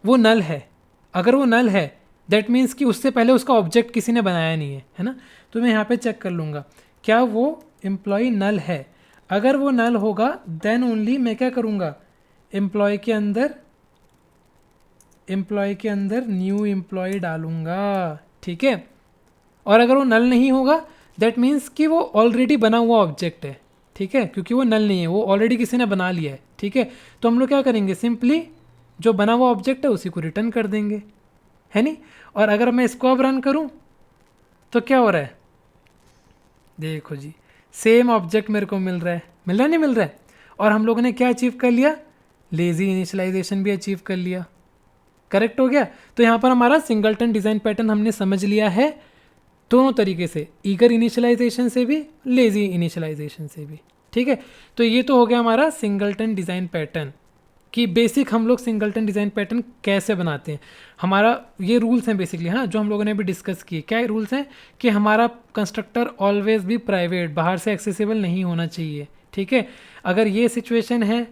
वो नल है। अगर वो नल है दैट मीन्स कि उससे पहले उसका ऑब्जेक्ट किसी ने बनाया नहीं है ना। तो मैं यहाँ पे चेक कर लूँगा क्या वो एम्प्लॉय नल है। अगर वो नल होगा देन ओनली मैं क्या करूँगा, एम्प्लॉय के अंदर न्यू एम्प्लॉय डालूँगा, ठीक है। और अगर वो नल नहीं होगा दैट मीन्स कि वो ऑलरेडी बना हुआ ऑब्जेक्ट है, ठीक है, क्योंकि वो नल नहीं है, वो ऑलरेडी किसी ने बना लिया है, ठीक है। तो हम लोग क्या करेंगे, सिंपली जो बना हुआ ऑब्जेक्ट है उसी को रिटर्न कर देंगे, है नहीं। और अगर मैं इसको अब रन करूं तो क्या हो रहा है, देखो जी, सेम ऑब्जेक्ट मेरे को मिल रहा है, मिल रहा है नहीं मिल रहा है। और हम लोगों ने क्या अचीव कर लिया, लेज़ी इनिशियलाइजेशन भी अचीव कर लिया, करेक्ट हो गया। तो यहाँ पर हमारा सिंगलटन डिज़ाइन पैटर्न हमने समझ लिया है दोनों तरीके से, ईगर इनिशियलाइजेशन से भी, लेज़ी इनिशियलाइजेशन से भी, ठीक है। तो ये तो हो गया हमारा सिंगलटन डिज़ाइन पैटर्न कि बेसिक हम लोग सिंगलटन डिज़ाइन पैटर्न कैसे बनाते हैं। हमारा ये रूल्स हैं बेसिकली, हाँ, जो हम लोगों ने अभी डिस्कस किए। क्या रूल्स हैं कि हमारा कंस्ट्रक्टर ऑलवेज भी प्राइवेट, बाहर से एक्सेसिबल नहीं होना चाहिए, ठीक है। अगर ये सिचुएशन है,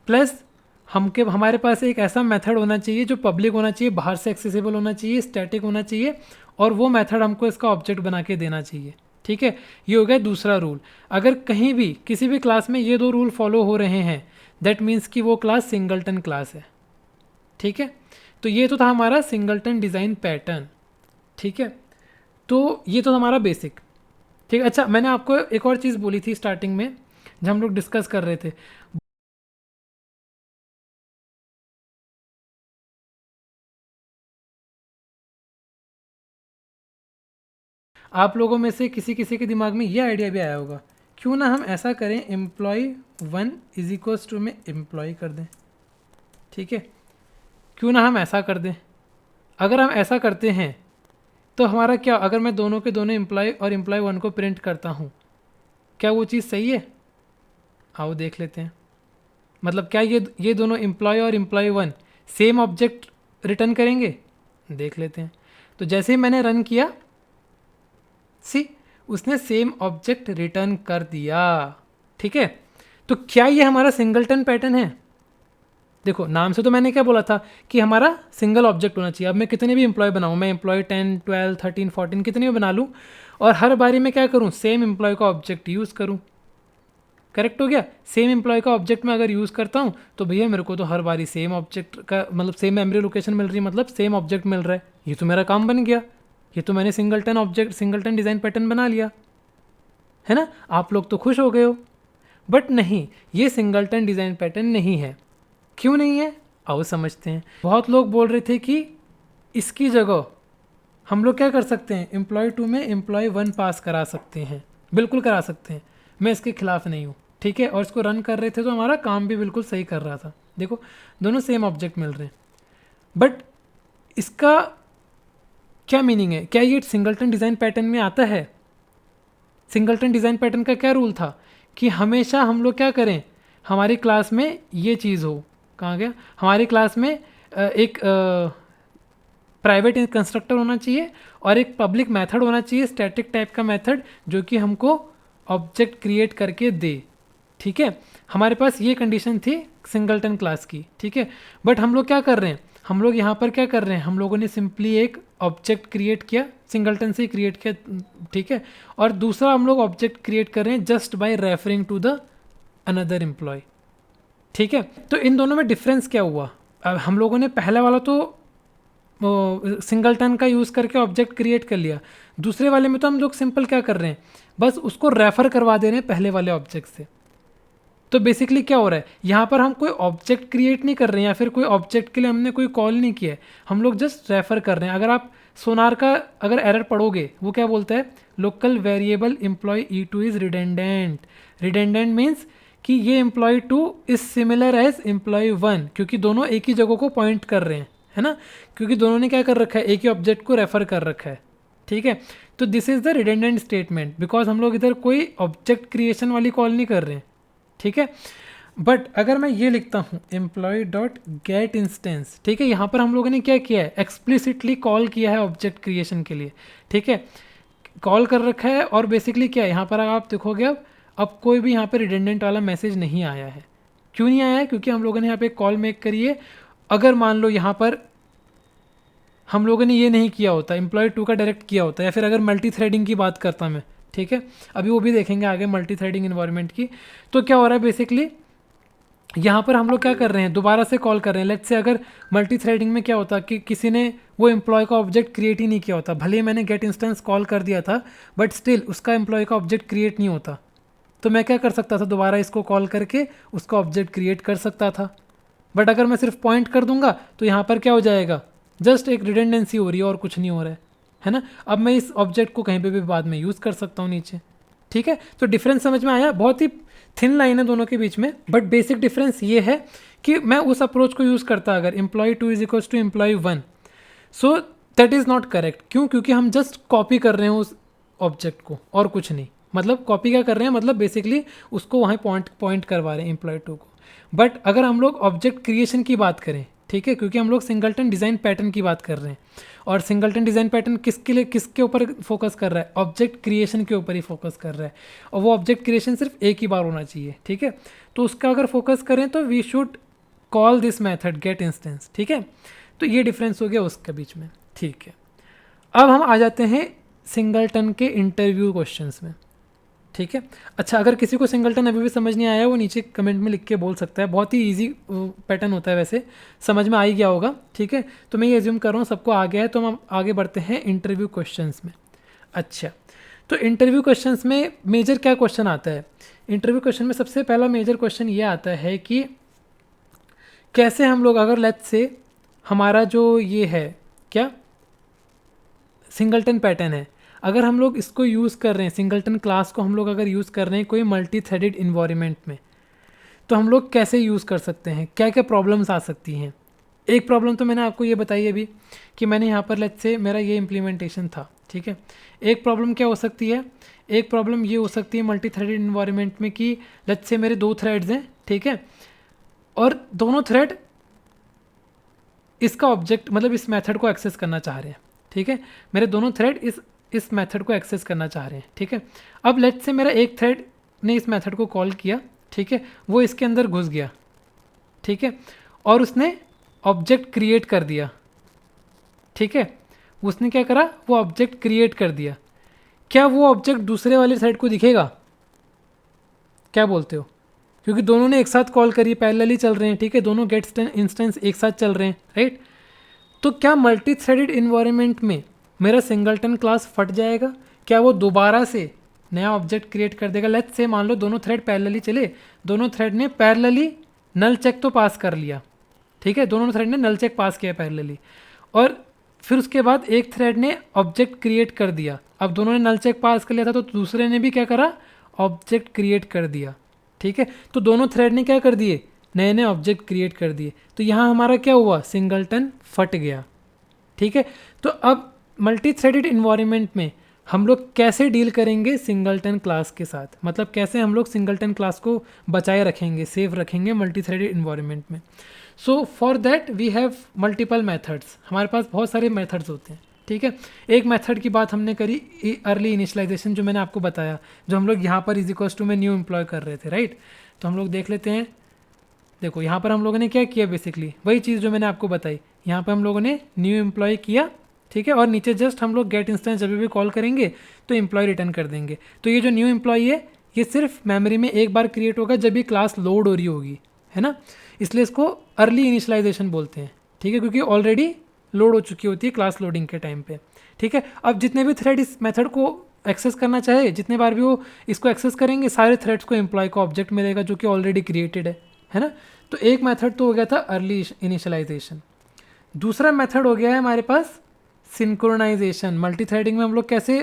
प्लस हमारे पास एक ऐसा मेथड होना चाहिए जो पब्लिक होना चाहिए, बाहर से एक्सेसिबल होना चाहिए, स्टैटिक होना चाहिए, और वो मेथड हमको इसका ऑब्जेक्ट बना के देना चाहिए, ठीक है। ये हो गया दूसरा रूल। अगर कहीं भी किसी भी क्लास में ये दो रूल फॉलो हो रहे हैं दैट मीन्स कि वो क्लास सिंगलटन क्लास है, ठीक है। तो ये तो था हमारा सिंगलटन डिज़ाइन पैटर्न, ठीक है। तो ये तो हमारा बेसिक, ठीक है। अच्छा, मैंने आपको एक और चीज़ बोली थी स्टार्टिंग में जब हम लोग डिस्कस कर रहे थे, आप लोगों में से किसी किसी के दिमाग में ये आइडिया भी आया होगा, क्यों ना हम ऐसा करें, एम्प्लॉय 1 इज इक्वल्स टू में एम्प्लॉय कर दें, ठीक है। क्यों ना हम ऐसा कर दें। अगर हम ऐसा करते हैं तो हमारा क्या, अगर मैं दोनों के दोनों एम्प्लॉय और एम्प्लॉय 1 को प्रिंट करता हूँ, क्या वो चीज़ सही है, आओ देख लेते हैं। मतलब क्या ये दोनों एम्प्लॉय और एम्प्लॉय 1 सेम ऑब्जेक्ट रिटर्न करेंगे, देख लेते हैं। तो जैसे ही मैंने रन किया, सी उसने सेम ऑब्जेक्ट रिटर्न कर दिया, ठीक है। तो क्या ये हमारा सिंगलटन पैटर्न है, देखो नाम से तो मैंने क्या बोला था कि हमारा सिंगल ऑब्जेक्ट होना चाहिए। अब मैं कितने भी एम्प्लॉय बनाऊँ, मैं एम्प्लॉय 10, 12, 13, 14 कितने भी बना लूँ, और हर बारी मैं क्या करूँ, सेम एम्प्लॉय का ऑब्जेक्ट यूज़ करूँ। करेक्ट हो गया। सेम एम्प्लॉय का ऑब्जेक्ट मैं अगर यूज़ करता हूँ तो भैया मेरे को तो हर बारी सेम ऑब्जेक्ट का मतलब सेम मेमोरी लोकेशन मिल रही है, मतलब सेम ऑब्जेक्ट मिल रहा है। ये तो मेरा काम बन गया, ये तो मैंने सिंगलटन डिज़ाइन पैटर्न बना लिया, है ना। आप लोग तो खुश हो गए हो। बट नहीं, ये सिंगलटन डिज़ाइन पैटर्न नहीं है। क्यों नहीं है, आओ समझते हैं। बहुत लोग बोल रहे थे कि इसकी जगह हम लोग क्या कर सकते हैं, एम्प्लॉय 2 में एम्प्लॉय 1 पास करा सकते हैं। बिल्कुल करा सकते हैं, मैं इसके खिलाफ नहीं हूँ, ठीक है। और इसको रन कर रहे थे तो हमारा काम भी बिल्कुल सही कर रहा था। देखो दोनों सेम ऑब्जेक्ट मिल रहे हैं। बट इसका क्या मीनिंग है, क्या ये सिंगलटन डिज़ाइन पैटर्न में आता है? सिंगलटन डिज़ाइन पैटर्न का क्या रूल था कि हमेशा हम लोग क्या करें, हमारी क्लास में ये चीज़ हो, कहाँ गया, हमारी क्लास में एक प्राइवेट कंस्ट्रक्टर होना चाहिए और एक पब्लिक मेथड होना चाहिए, स्टैटिक टाइप का मेथड, जो कि हमको ऑब्जेक्ट क्रिएट करके दे, ठीक है। हमारे पास ये कंडीशन थी सिंगलटन क्लास की, ठीक है। बट हम लोग क्या कर रहे हैं, हम लोग यहाँ पर क्या कर रहे हैं, हम लोगों ने सिंपली एक ऑब्जेक्ट क्रिएट किया, सिंगलटन से ही क्रिएट किया, ठीक है। और दूसरा हम लोग ऑब्जेक्ट क्रिएट कर रहे हैं just by referring to the another employ, ठीक है। तो इन दोनों में डिफरेंस क्या हुआ, अब हम लोगों ने पहला वाला तो सिंगलटन का यूज़ करके ऑब्जेक्ट क्रिएट कर लिया, दूसरे वाले में तो हम लोग सिंपल क्या कर रहे हैं, बस उसको रेफर करवा दे रहे हैं पहले वाले ऑब्जेक्ट से। तो बेसिकली क्या हो रहा है, यहाँ पर हम कोई ऑब्जेक्ट क्रिएट नहीं कर रहे हैं या फिर कोई ऑब्जेक्ट के लिए हमने कोई कॉल नहीं किया है, हम लोग जस्ट रेफर कर रहे हैं। अगर आप सोनार का अगर एरर पढ़ोगे, वो क्या बोलता है, local variable employ E2 is redundant. Redundant means कि ये employ 2 is similar as employ 1, क्योंकि दोनों एक ही जगह को पॉइंट कर रहे हैं, है ना, क्योंकि दोनों ने क्या कर रखा है, एक ही ऑब्जेक्ट को रेफर कर रखा है, ठीक है। तो this is the redundant statement, because हम लोग इधर कोई ऑब्जेक्ट क्रिएशन वाली कॉल नहीं कर रहे हैं, ठीक है। बट अगर मैं ये लिखता हूँ एम्प्लॉय डॉट गेट इंस्टेंस, ठीक है, यहाँ पर हम लोगों ने क्या किया है, एक्सप्लिसिटली कॉल किया है ऑब्जेक्ट क्रिएशन के लिए, ठीक है, कॉल कर रखा है। और बेसिकली क्या है, यहाँ पर आप देखोगे अब कोई भी यहाँ पर रिडेंडेंट वाला मैसेज नहीं आया है। क्यों नहीं आया है, क्योंकि हम लोगों ने यहाँ पे कॉल मेक करी है। अगर मान लो यहाँ पर हम लोगों ने ये नहीं किया होता, एम्प्लॉय 2 का डायरेक्ट किया होता, या फिर अगर मल्टी थ्रेडिंग की बात करता मैं, ठीक है, अभी वो भी देखेंगे आगे मल्टी थ्रेडिंग इन्वायरमेंट की। तो क्या हो रहा है बेसिकली, यहाँ पर हम लोग क्या कर रहे हैं, दोबारा से कॉल कर रहे हैं। लेट्स से अगर मल्टी थ्रेडिंग में क्या होता कि किसी ने वो एम्प्लॉय का ऑब्जेक्ट क्रिएट ही नहीं किया होता, भले ही मैंने गेट इंस्टेंस कॉल कर दिया था, बट स्टिल उसका एम्प्लॉय का ऑब्जेक्ट क्रिएट नहीं होता, तो मैं क्या कर सकता था, दोबारा इसको कॉल करके उसका ऑब्जेक्ट क्रिएट कर सकता था। बट अगर मैं सिर्फ पॉइंट कर दूंगा तो यहाँ पर क्या हो जाएगा, जस्ट एक रिडेंडेंसी हो रही है और कुछ नहीं हो रहा है ना। अब मैं इस ऑब्जेक्ट को कहीं पे भी बाद में यूज़ कर सकता हूँ नीचे, ठीक है। तो डिफरेंस समझ में आया, बहुत ही थिन लाइन है दोनों के बीच में, बट बेसिक डिफरेंस ये है कि मैं उस अप्रोच को यूज़ करता अगर employ 2 is equals to employ 1, so that is not correct. क्यों, क्योंकि हम जस्ट कॉपी कर रहे हैं उस ऑब्जेक्ट को और कुछ नहीं, मतलब कॉपी क्या कर रहे हैं, मतलब बेसिकली उसको वहाँ पॉइंट करवा रहे हैं एम्प्लॉय 2 को। बट अगर हम लोग ऑब्जेक्ट क्रिएशन की बात करें, ठीक है, क्योंकि हम लोग सिंगलटन डिज़ाइन पैटर्न की बात कर रहे हैं, और सिंगलटन डिज़ाइन पैटर्न किसके ऊपर फोकस कर रहा है, ऑब्जेक्ट क्रिएशन के ऊपर ही फोकस कर रहा है, और वो ऑब्जेक्ट क्रिएशन सिर्फ एक ही बार होना चाहिए, ठीक है। तो उसका अगर फोकस करें तो we should call this method get instance, ठीक है। तो ये डिफरेंस हो गया उसके बीच में, ठीक है। अब हम आ जाते हैं सिंगलटन के इंटरव्यू क्वेश्चंस में, ठीक है। अच्छा, अगर किसी को सिंगलटन अभी भी समझ नहीं आया वो नीचे कमेंट में लिख के बोल सकता है, बहुत ही इजी पैटर्न होता है, वैसे समझ में आ ही गया होगा, ठीक है। तो मैं ये एज्यूम कर रहा हूँ सबको आ गया है, तो हम आगे बढ़ते हैं इंटरव्यू क्वेश्चंस में। अच्छा, तो इंटरव्यू क्वेश्चंस में मेजर क्या क्वेश्चन आता है, इंटरव्यू क्वेश्चन में सबसे पहला मेजर क्वेश्चन ये आता है कि कैसे हम लोग, अगर लेट्स से हमारा जो ये है क्या सिंगलटन पैटर्न है, अगर हम लोग इसको यूज़ कर रहे हैं, सिंगलटन क्लास को हम लोग अगर यूज़ कर रहे हैं कोई मल्टी थ्रेडेड इन्वायरमेंट में, तो हम लोग कैसे यूज़ कर सकते हैं, क्या क्या प्रॉब्लम्स आ सकती हैं। एक प्रॉब्लम तो मैंने आपको ये बताई अभी कि मैंने यहाँ पर लेट्स से मेरा ये इम्प्लीमेंटेशन था, ठीक है। एक प्रॉब्लम क्या हो सकती है, एक प्रॉब्लम ये हो सकती है मल्टी थ्रेडेड इन्वायरमेंट में कि लेट्स से मेरे 2 थ्रेड्स हैं, ठीक है, और दोनों थ्रेड इसका ऑब्जेक्ट मतलब इस मेथड को एक्सेस करना चाह रहे हैं, ठीक है, मेरे दोनों थ्रेड इस मेथड को एक्सेस करना चाह रहे हैं, ठीक है। अब लेट्स से मेरा एक थ्रेड ने इस मेथड को कॉल किया, ठीक है, वो इसके अंदर घुस गया, ठीक है, और उसने ऑब्जेक्ट क्रिएट कर दिया, ठीक है, उसने क्या करा, वो ऑब्जेक्ट क्रिएट कर दिया। क्या वो ऑब्जेक्ट दूसरे वाले थ्रेड को दिखेगा? क्या बोलते हो? क्योंकि दोनों ने एक साथ कॉल करी, पैरेलली चल रहे हैं, ठीक है, दोनों गेट इंस्टेंस एक साथ चल रहे हैं, राइट? तो क्या मल्टी थ्रेडेड इन्वायरमेंट में मेरा सिंगलटन क्लास फट जाएगा? क्या वो दोबारा से नया ऑब्जेक्ट क्रिएट कर देगा? लेट्स से मान लो दोनों थ्रेड पैरेलली चले, दोनों थ्रेड ने पैरेलली नल चेक तो पास कर लिया, ठीक है, दोनों थ्रेड ने नल चेक पास किया पैरेलली, और फिर उसके बाद एक थ्रेड ने ऑब्जेक्ट क्रिएट कर दिया। अब दोनों ने नल चेक पास कर लिया था तो दूसरे ने भी क्या करा? ऑब्जेक्ट क्रिएट कर दिया, ठीक है। तो दोनों थ्रेड ने क्या कर दिए? नए नए ऑब्जेक्ट क्रिएट कर दिए। तो यहाँ हमारा क्या हुआ? सिंगलटन फट गया, ठीक है। तो अब मल्टी थ्रेडेड इन्वायरमेंट में हम लोग कैसे डील करेंगे सिंगलटन क्लास के साथ? मतलब कैसे हम लोग सिंगलटन क्लास को बचाए रखेंगे, सेफ रखेंगे मल्टी थ्रेडेड इन्वायरमेंट में? So for that we have multiple methods. हमारे पास बहुत सारे मेथड्स होते हैं, ठीक है। एक मेथड की बात हमने करी, अर्ली इनिशियलाइजेशन, जो मैंने आपको बताया, जो हम लोग यहाँ पर इज इक्वल्स टू में न्यू एम्प्लॉय कर रहे थे, राइट? तो हम लोग देख लेते हैं। देखो यहाँ पर हम लोगों ने क्या किया, बेसिकली वही चीज़ जो मैंने आपको बताई। यहाँ पर हम लोगों ने न्यू एम्प्लॉय किया, ठीक है, और नीचे जस्ट हम लोग गेट इंस्टेंस जब भी कॉल करेंगे तो एम्प्लॉय रिटर्न कर देंगे। तो ये जो न्यू एम्प्लॉय है ये सिर्फ मेमोरी में एक बार क्रिएट होगा जब भी क्लास लोड हो रही होगी, है ना। इसलिए इसको अर्ली इनिशियलाइजेशन बोलते हैं, ठीक है, क्योंकि ऑलरेडी लोड हो चुकी होती है क्लास लोडिंग के टाइम पे, ठीक है। अब जितने भी थ्रेड इस मेथड को एक्सेस करना चाहे, जितने बार भी वो इसको एक्सेस करेंगे, सारे थ्रेड्स को एम्प्लॉय को ऑब्जेक्ट मिलेगा जो कि ऑलरेडी क्रिएटेड है ना। तो एक मेथड तो हो गया था अर्ली इनिशियलाइजेशन। दूसरा मेथड हो गया है हमारे पास सिंक्रोनाइजेशन। मल्टी थ्रेडिंग में हम लोग कैसे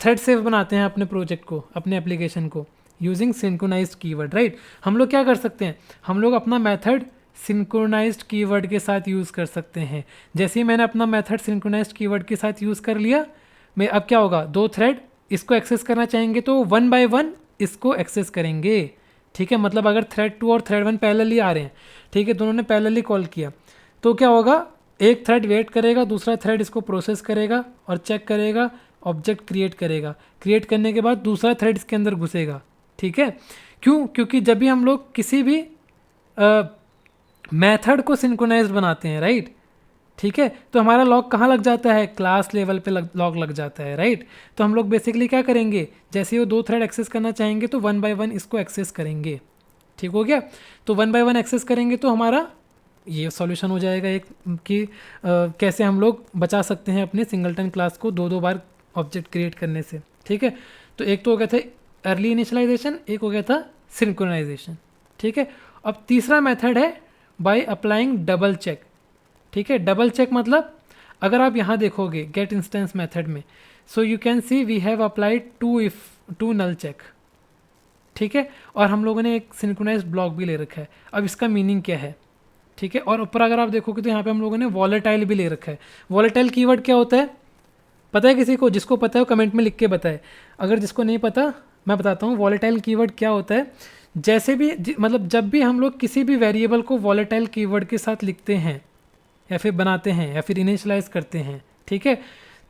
थ्रेड सेफ बनाते हैं अपने प्रोजेक्ट को, अपने एप्लीकेशन को, यूजिंग सिंक्रोनाइज्ड कीवर्ड, राइट। हम लोग क्या कर सकते हैं? हम लोग अपना मेथड सिंक्रोनाइज्ड कीवर्ड के साथ यूज़ कर सकते हैं। जैसे ही मैंने अपना मेथड सिंक्रोनाइज्ड कीवर्ड के साथ यूज़ कर लिया, मैं अब क्या होगा, दो थ्रेड इसको एक्सेस करना चाहेंगे तो वन बाय वन इसको एक्सेस करेंगे, ठीक है। मतलब अगर थ्रेड 2 और थ्रेड 1 पैरेलली आ रहे हैं, ठीक है, दोनों ने पैरेलली कॉल किया, तो क्या होगा, एक थ्रेड वेट करेगा, दूसरा थ्रेड इसको प्रोसेस करेगा और चेक करेगा, ऑब्जेक्ट क्रिएट करेगा। क्रिएट करने के बाद दूसरा थ्रेड इसके अंदर घुसेगा, ठीक है। क्यों? क्योंकि जब भी हम लोग किसी भी मेथड को सिंक्रोनाइज्ड बनाते हैं, राइट, ठीक है, तो हमारा लॉक कहाँ लग जाता है? क्लास लेवल पे लॉक लग जाता है, राइट। तो हम लोग बेसिकली क्या करेंगे, जैसे ही वो दो थ्रेड एक्सेस करना चाहेंगे तो वन बाय वन इसको एक्सेस करेंगे, ठीक हो गया। तो वन बाय वन एक्सेस करेंगे तो हमारा ये सॉल्यूशन हो जाएगा एक कि कैसे हम लोग बचा सकते हैं अपने सिंगलटन क्लास को दो दो बार ऑब्जेक्ट क्रिएट करने से, ठीक है। तो एक तो हो गया था अर्ली इनिशियलाइजेशन, एक हो गया था सिंक्रोनाइजेशन, ठीक है। अब तीसरा मेथड है बाय अप्लाइंग डबल चेक, ठीक है। डबल चेक मतलब अगर आप यहाँ देखोगे गेट इंस्टेंस मेथड में, so you can see we have applied two null check, ठीक है, और हम लोगों ने एक सिंक्रोनाइज्ड ब्लॉक भी ले रखा है। अब इसका मीनिंग क्या है, ठीक है। और ऊपर अगर आप देखोगे तो यहाँ पे हम लोगों ने वॉलेटाइल भी ले रखा है। वॉलेटाइल कीवर्ड क्या होता है, पता है किसी को? जिसको पता है वो कमेंट में लिख के बताए, अगर जिसको नहीं पता मैं बताता हूँ। वॉलेटाइल कीवर्ड क्या होता है, जैसे भी मतलब जब भी हम लोग किसी भी वेरिएबल को वॉलेटाइल कीवर्ड के साथ लिखते हैं या फिर बनाते हैं या फिर इनिशियलाइज करते हैं, ठीक है,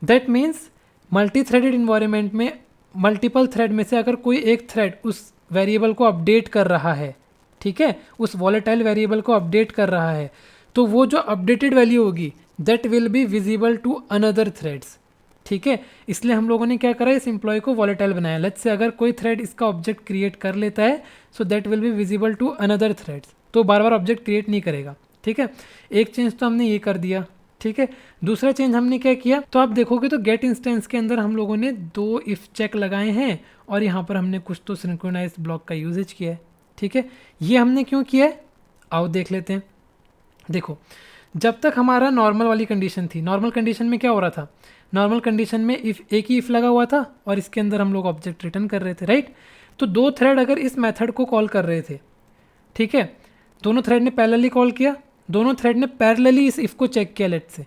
that means multi threaded environment में मल्टीपल थ्रेड में से अगर कोई एक थ्रेड उस वेरिएबल को अपडेट कर रहा है, ठीक है, उस वॉलेटाइल वेरिएबल को अपडेट कर रहा है, तो वो जो अपडेटेड वैल्यू होगी that will be visible to another threads, ठीक है। इसलिए हम लोगों ने क्या करा, इस एम्प्लॉय को वॉलेटाइल बनाया। लेट्स से अगर कोई थ्रेड इसका ऑब्जेक्ट क्रिएट कर लेता है so that will be visible to another threads, तो बार बार ऑब्जेक्ट क्रिएट नहीं करेगा, ठीक है। एक चेंज तो हमने ये कर दिया, ठीक है। दूसरा चेंज हमने क्या किया, तो आप देखोगे तो गेट इंस्टेंस के अंदर हम लोगों ने दो इफ चेक लगाए हैं और यहाँ पर हमने कुछ तो सिंक्रोनाइज्ड ब्लॉक का यूजेज किया है, ठीक है। ये हमने क्यों किया है, आओ देख लेते हैं। देखो, जब तक हमारा नॉर्मल वाली कंडीशन थी, नॉर्मल कंडीशन में क्या हो रहा था, नॉर्मल कंडीशन में इफ एक ही इफ लगा हुआ था और इसके अंदर हम लोग ऑब्जेक्ट रिटर्न कर रहे थे, राइट। तो दो थ्रेड अगर इस मेथड को कॉल कर रहे थे, ठीक है, दोनों थ्रेड ने पैरेलली कॉल किया, दोनों थ्रेड ने पैरेलली इस इफ को चेक किया लेट से,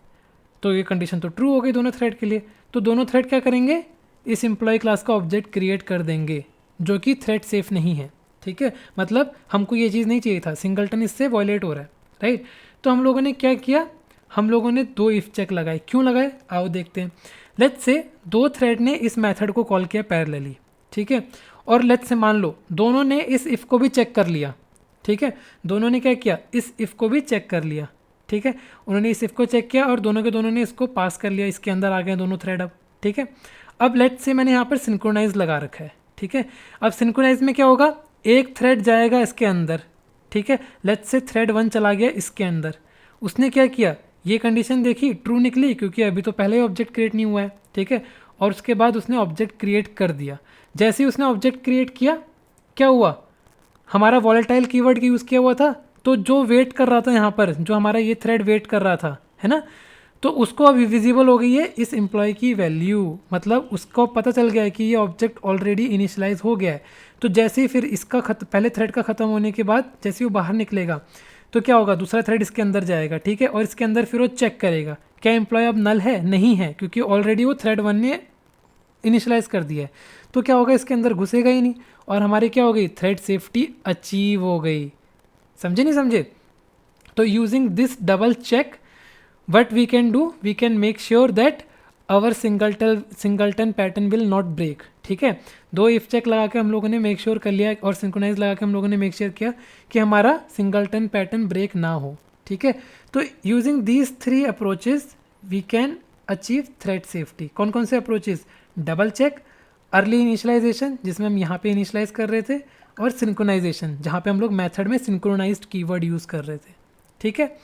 तो ये कंडीशन तो ट्रू हो गई दोनों थ्रेड के लिए। तो दोनों थ्रेड क्या करेंगे, इस एम्प्लॉय क्लास का ऑब्जेक्ट क्रिएट कर देंगे, जो कि थ्रेड सेफ नहीं है, ठीक है। मतलब हमको ये चीज़ नहीं चाहिए था, सिंगलटन इससे वॉयलेट हो रहा है, राइट। तो हम लोगों ने क्या किया, हम लोगों ने दो इफ चेक लगाए। क्यों लगाए, आओ देखते हैं। लेट्स से दो थ्रेड ने इस मेथड को कॉल किया पैरेलली, ठीक है, और लेट्स से मान लो दोनों ने इस इफ को भी चेक कर लिया, ठीक है, दोनों ने क्या किया, इस इफ को भी चेक कर लिया, ठीक है, उन्होंने इस इफ को चेक किया और दोनों के दोनों ने इसको पास कर लिया, इसके अंदर आ गए दोनों थ्रेड अब, ठीक है। अब लेट्स से मैंने यहाँ पर सिंक्रोनाइज लगा रखा है, ठीक है। अब सिंक्रोनाइज में क्या होगा, एक थ्रेड जाएगा इसके अंदर, ठीक है। लेट्स से थ्रेड 1 चला गया इसके अंदर, उसने क्या किया, ये कंडीशन देखी, ट्रू निकली क्योंकि अभी तो पहले ही ऑब्जेक्ट क्रिएट नहीं हुआ है, ठीक है। और उसके बाद उसने ऑब्जेक्ट क्रिएट कर दिया। जैसे ही उसने ऑब्जेक्ट क्रिएट किया, क्या हुआ, हमारा वॉलेटाइल कीवर्ड का यूज़ किया हुआ था, तो जो वेट कर रहा था यहाँ पर, जो हमारा ये थ्रेड वेट कर रहा था, है ना, तो उसको अभी विजिबल हो गई है इस एम्प्लॉय की वैल्यू, मतलब उसको पता चल गया है कि ये ऑब्जेक्ट ऑलरेडी इनिशियलाइज हो गया है। तो जैसे ही फिर इसका पहले थ्रेड का ख़त्म होने के बाद जैसे ही वो बाहर निकलेगा, तो क्या होगा, दूसरा थ्रेड इसके अंदर जाएगा, ठीक है। और इसके अंदर फिर वो चेक करेगा क्या एम्प्लॉय अब नल है, नहीं है, क्योंकि ऑलरेडी वो थ्रेड 1 ने इनिशियलाइज कर दिया है। तो क्या होगा, इसके अंदर घुसेगा ही नहीं, और हमारी क्या हो गई, थ्रेड सेफ्टी अचीव हो गई। समझे नहीं समझे? तो using this double check what we can do, we can make sure that our singleton pattern will not break, ठीक है। दो इफ चेक लगा के हम लोगों ने मेक श्योर कर लिया, और सिंक्रोनाइज लगा के हम लोगों ने मेक श्योर किया कि हमारा सिंगलटन पैटर्न ब्रेक ना हो, ठीक है। तो using these 3 approaches we can achieve thread safety. कौन कौन से approaches, double check, early initialization जिसमें हम यहाँ पे इनिशियलाइज कर रहे थे, और सिंक्रोनाइजेशन जहाँ पे हम लोग मेथड में सिंक्रोनाइज्ड कीवर्ड यूज़ कर रहे थे, ठीक है।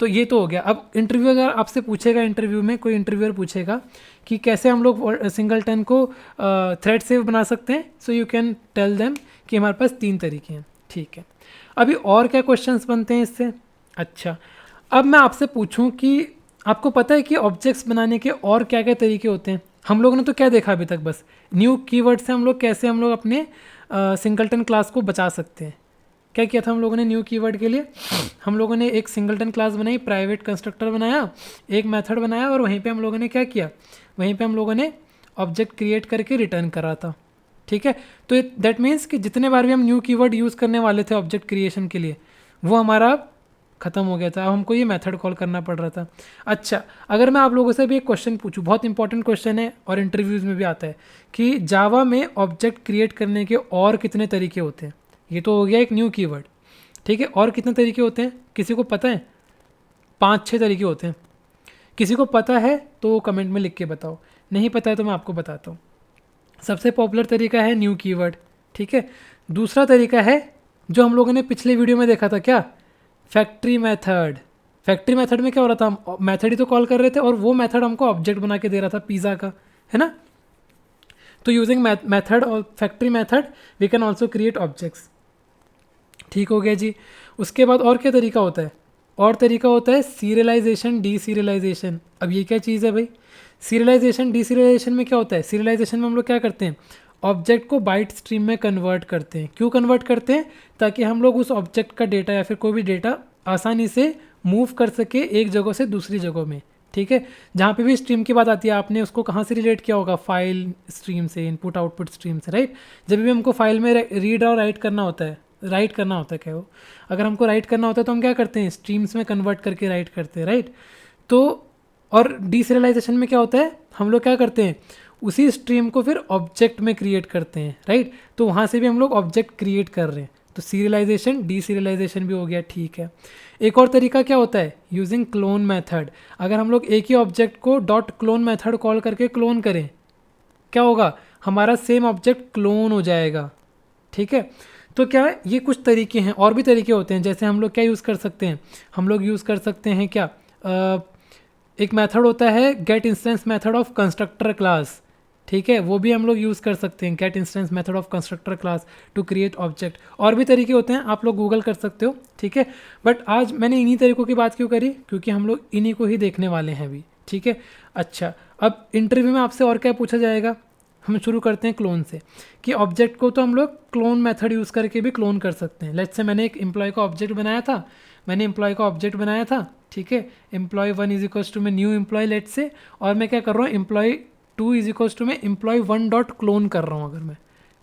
तो ये तो हो गया। अब इंटरव्यू अगर आपसे पूछेगा, इंटरव्यू में कोई इंटरव्यूअर पूछेगा कि कैसे हम लोग सिंगलटन को थ्रेड सेफ बना सकते हैं, so you can tell them कि हमारे पास 3 तरीके हैं, ठीक है। अभी और क्या क्वेश्चंस बनते हैं इससे? अच्छा, अब मैं आपसे पूछूं कि आपको पता है कि ऑब्जेक्ट्स बनाने के और क्या क्या तरीके होते हैं? हम लोगों ने तो क्या देखा अभी तक, बस न्यू कीवर्ड से हम लोग कैसे हम लोग अपने सिंगलटन क्लास को बचा सकते हैं। क्या किया था हम लोगों ने न्यू कीवर्ड के लिए? हम लोगों ने एक सिंगलटन क्लास बनाई, प्राइवेट कंस्ट्रक्टर बनाया, एक मेथड बनाया, और वहीं पे हम लोगों ने क्या किया, वहीं पे हम लोगों ने ऑब्जेक्ट क्रिएट करके रिटर्न करा था, ठीक है। तो दैट मीन्स कि जितने बार भी हम न्यू कीवर्ड यूज़ करने वाले थे ऑब्जेक्ट क्रिएशन के लिए, वो हमारा ख़त्म हो गया था। अब हमको ये मेथड कॉल करना पड़ रहा था। अच्छा, अगर मैं आप लोगों से भी एक क्वेश्चन पूछूं, बहुत इंपॉर्टेंट क्वेश्चन है और इंटरव्यूज़ में भी आता है कि जावा में ऑब्जेक्ट क्रिएट करने के और कितने तरीके होते हैं? ये तो हो गया एक न्यू कीवर्ड, ठीक है। और कितने तरीके होते हैं, किसी को पता है? 5-6 तरीके होते हैं। किसी को पता है तो वो कमेंट में लिख के बताओ, नहीं पता है तो मैं आपको बताता हूँ। सबसे पॉपुलर तरीका है न्यू कीवर्ड, ठीक है। दूसरा तरीका है जो हम लोगों ने पिछले वीडियो में देखा था, क्या, फैक्ट्री मेथड। फैक्ट्री मेथड में क्या हो रहा था, हम मेथड ही तो कॉल कर रहे थे और वो मेथड हमको ऑब्जेक्ट बना के दे रहा था पिज़्ज़ा का, है ना। तो यूजिंग मेथड और factory method we can also create objects, ठीक हो गया जी। उसके बाद और क्या तरीका होता है? और तरीका होता है सीरियलाइजेशन, डीसीरियलाइजेशन। अब ये क्या चीज़ है भाई? सीरियलाइजेशन डीसीरियलाइजेशन में क्या होता है? सीरियलाइजेशन में हम लोग क्या करते हैं, ऑब्जेक्ट को बाइट स्ट्रीम में कन्वर्ट करते हैं। क्यों कन्वर्ट करते हैं? ताकि हम लोग उस ऑब्जेक्ट का डेटा या फिर कोई भी डेटा आसानी से मूव कर सके एक जगह से दूसरी जगह में, ठीक है। जहाँ पे भी स्ट्रीम की बात आती है, आपने उसको कहाँ से रिलेट किया होगा, फाइल स्ट्रीम से, इनपुट आउटपुट स्ट्रीम से, राइट। जब भी हमको फाइल में रीड और राइट करना होता है, राइट करना होता है क्या वो, अगर हमको राइट करना होता है तो हम क्या करते हैं, स्ट्रीम्स में कन्वर्ट करके राइट करते हैं, राइट। तो और डीसीरियलाइजेशन में क्या होता है, हम लोग क्या करते हैं, उसी स्ट्रीम को फिर ऑब्जेक्ट में क्रिएट करते हैं, राइट। तो वहाँ से भी हम लोग ऑब्जेक्ट क्रिएट कर रहे हैं। तो सीरियलाइजेशन डीसीरियलाइजेशन भी हो गया, ठीक है। एक और तरीका क्या होता है, यूजिंग क्लोन मेथड। अगर हम लोग एक ही ऑब्जेक्ट को डॉट क्लोन मेथड कॉल करके क्लोन करें, क्या होगा, हमारा सेम ऑब्जेक्ट क्लोन हो जाएगा, ठीक है। तो क्या है, ये कुछ तरीके हैं, और भी तरीके होते हैं। जैसे हम लोग क्या यूज़ कर सकते हैं, हम लोग यूज़ कर सकते हैं क्या, एक मेथड होता है get instance method of constructor class, ठीक है। वो भी हम लोग यूज़ कर सकते हैं, get instance method of constructor class to create object. और भी तरीके होते हैं, आप लोग गूगल कर सकते हो, ठीक है। बट आज मैंने इन्हीं तरीकों की बात क्यों करी, क्योंकि हम लोग इन्हीं को ही देखने वाले हैं अभी, ठीक है। अच्छा, अब इंटरव्यू में आपसे और क्या पूछा जाएगा, हम शुरू करते हैं क्लोन से, कि ऑब्जेक्ट को तो हम लोग क्लोन मेथड यूज़ करके भी क्लोन कर सकते हैं। लेट्स से मैंने एक एम्प्लॉय का ऑब्जेक्ट बनाया था, ठीक है। एम्प्लॉय 1 इज इक्वल्स टू में न्यू एम्प्लॉय लेट्स से, और मैं क्या कर रहा हूँ, एम्प्लॉय 2 इज इक्वल्स टू में एम्प्लॉय 1 डॉट क्लोन कर रहा हूँ अगर मैं,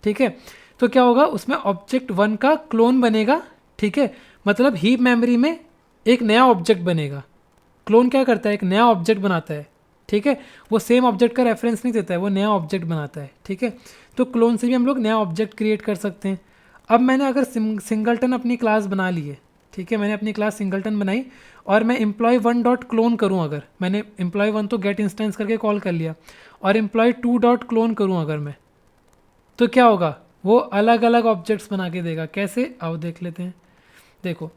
ठीक है। तो क्या होगा, उसमें ऑब्जेक्ट 1 का क्लोन बनेगा, ठीक है। मतलब हीप मेमोरी में एक नया ऑब्जेक्ट बनेगा। क्लोन क्या करता है, एक नया ऑब्जेक्ट बनाता है, ठीक है। वो सेम ऑब्जेक्ट का रेफरेंस नहीं देता है, वो नया ऑब्जेक्ट बनाता है, ठीक है। तो क्लोन से भी हम लोग नया ऑब्जेक्ट क्रिएट कर सकते हैं। अब मैंने अगर सिंगलटन अपनी क्लास बना ली है, ठीक है, मैंने अपनी क्लास सिंगलटन बनाई और मैं एम्प्लॉय वन डॉट क्लोन करूँ, अगर मैंने एम्प्लॉय वन तो गेट इंस्टेंस करके कॉल कर लिया, और एम्प्लॉय टू डॉट क्लोन करूँ अगर मैं, तो क्या होगा, वो अलग अलग ऑब्जेक्ट्स बना के देगा। कैसे, आओ देख लेते हैं। देखो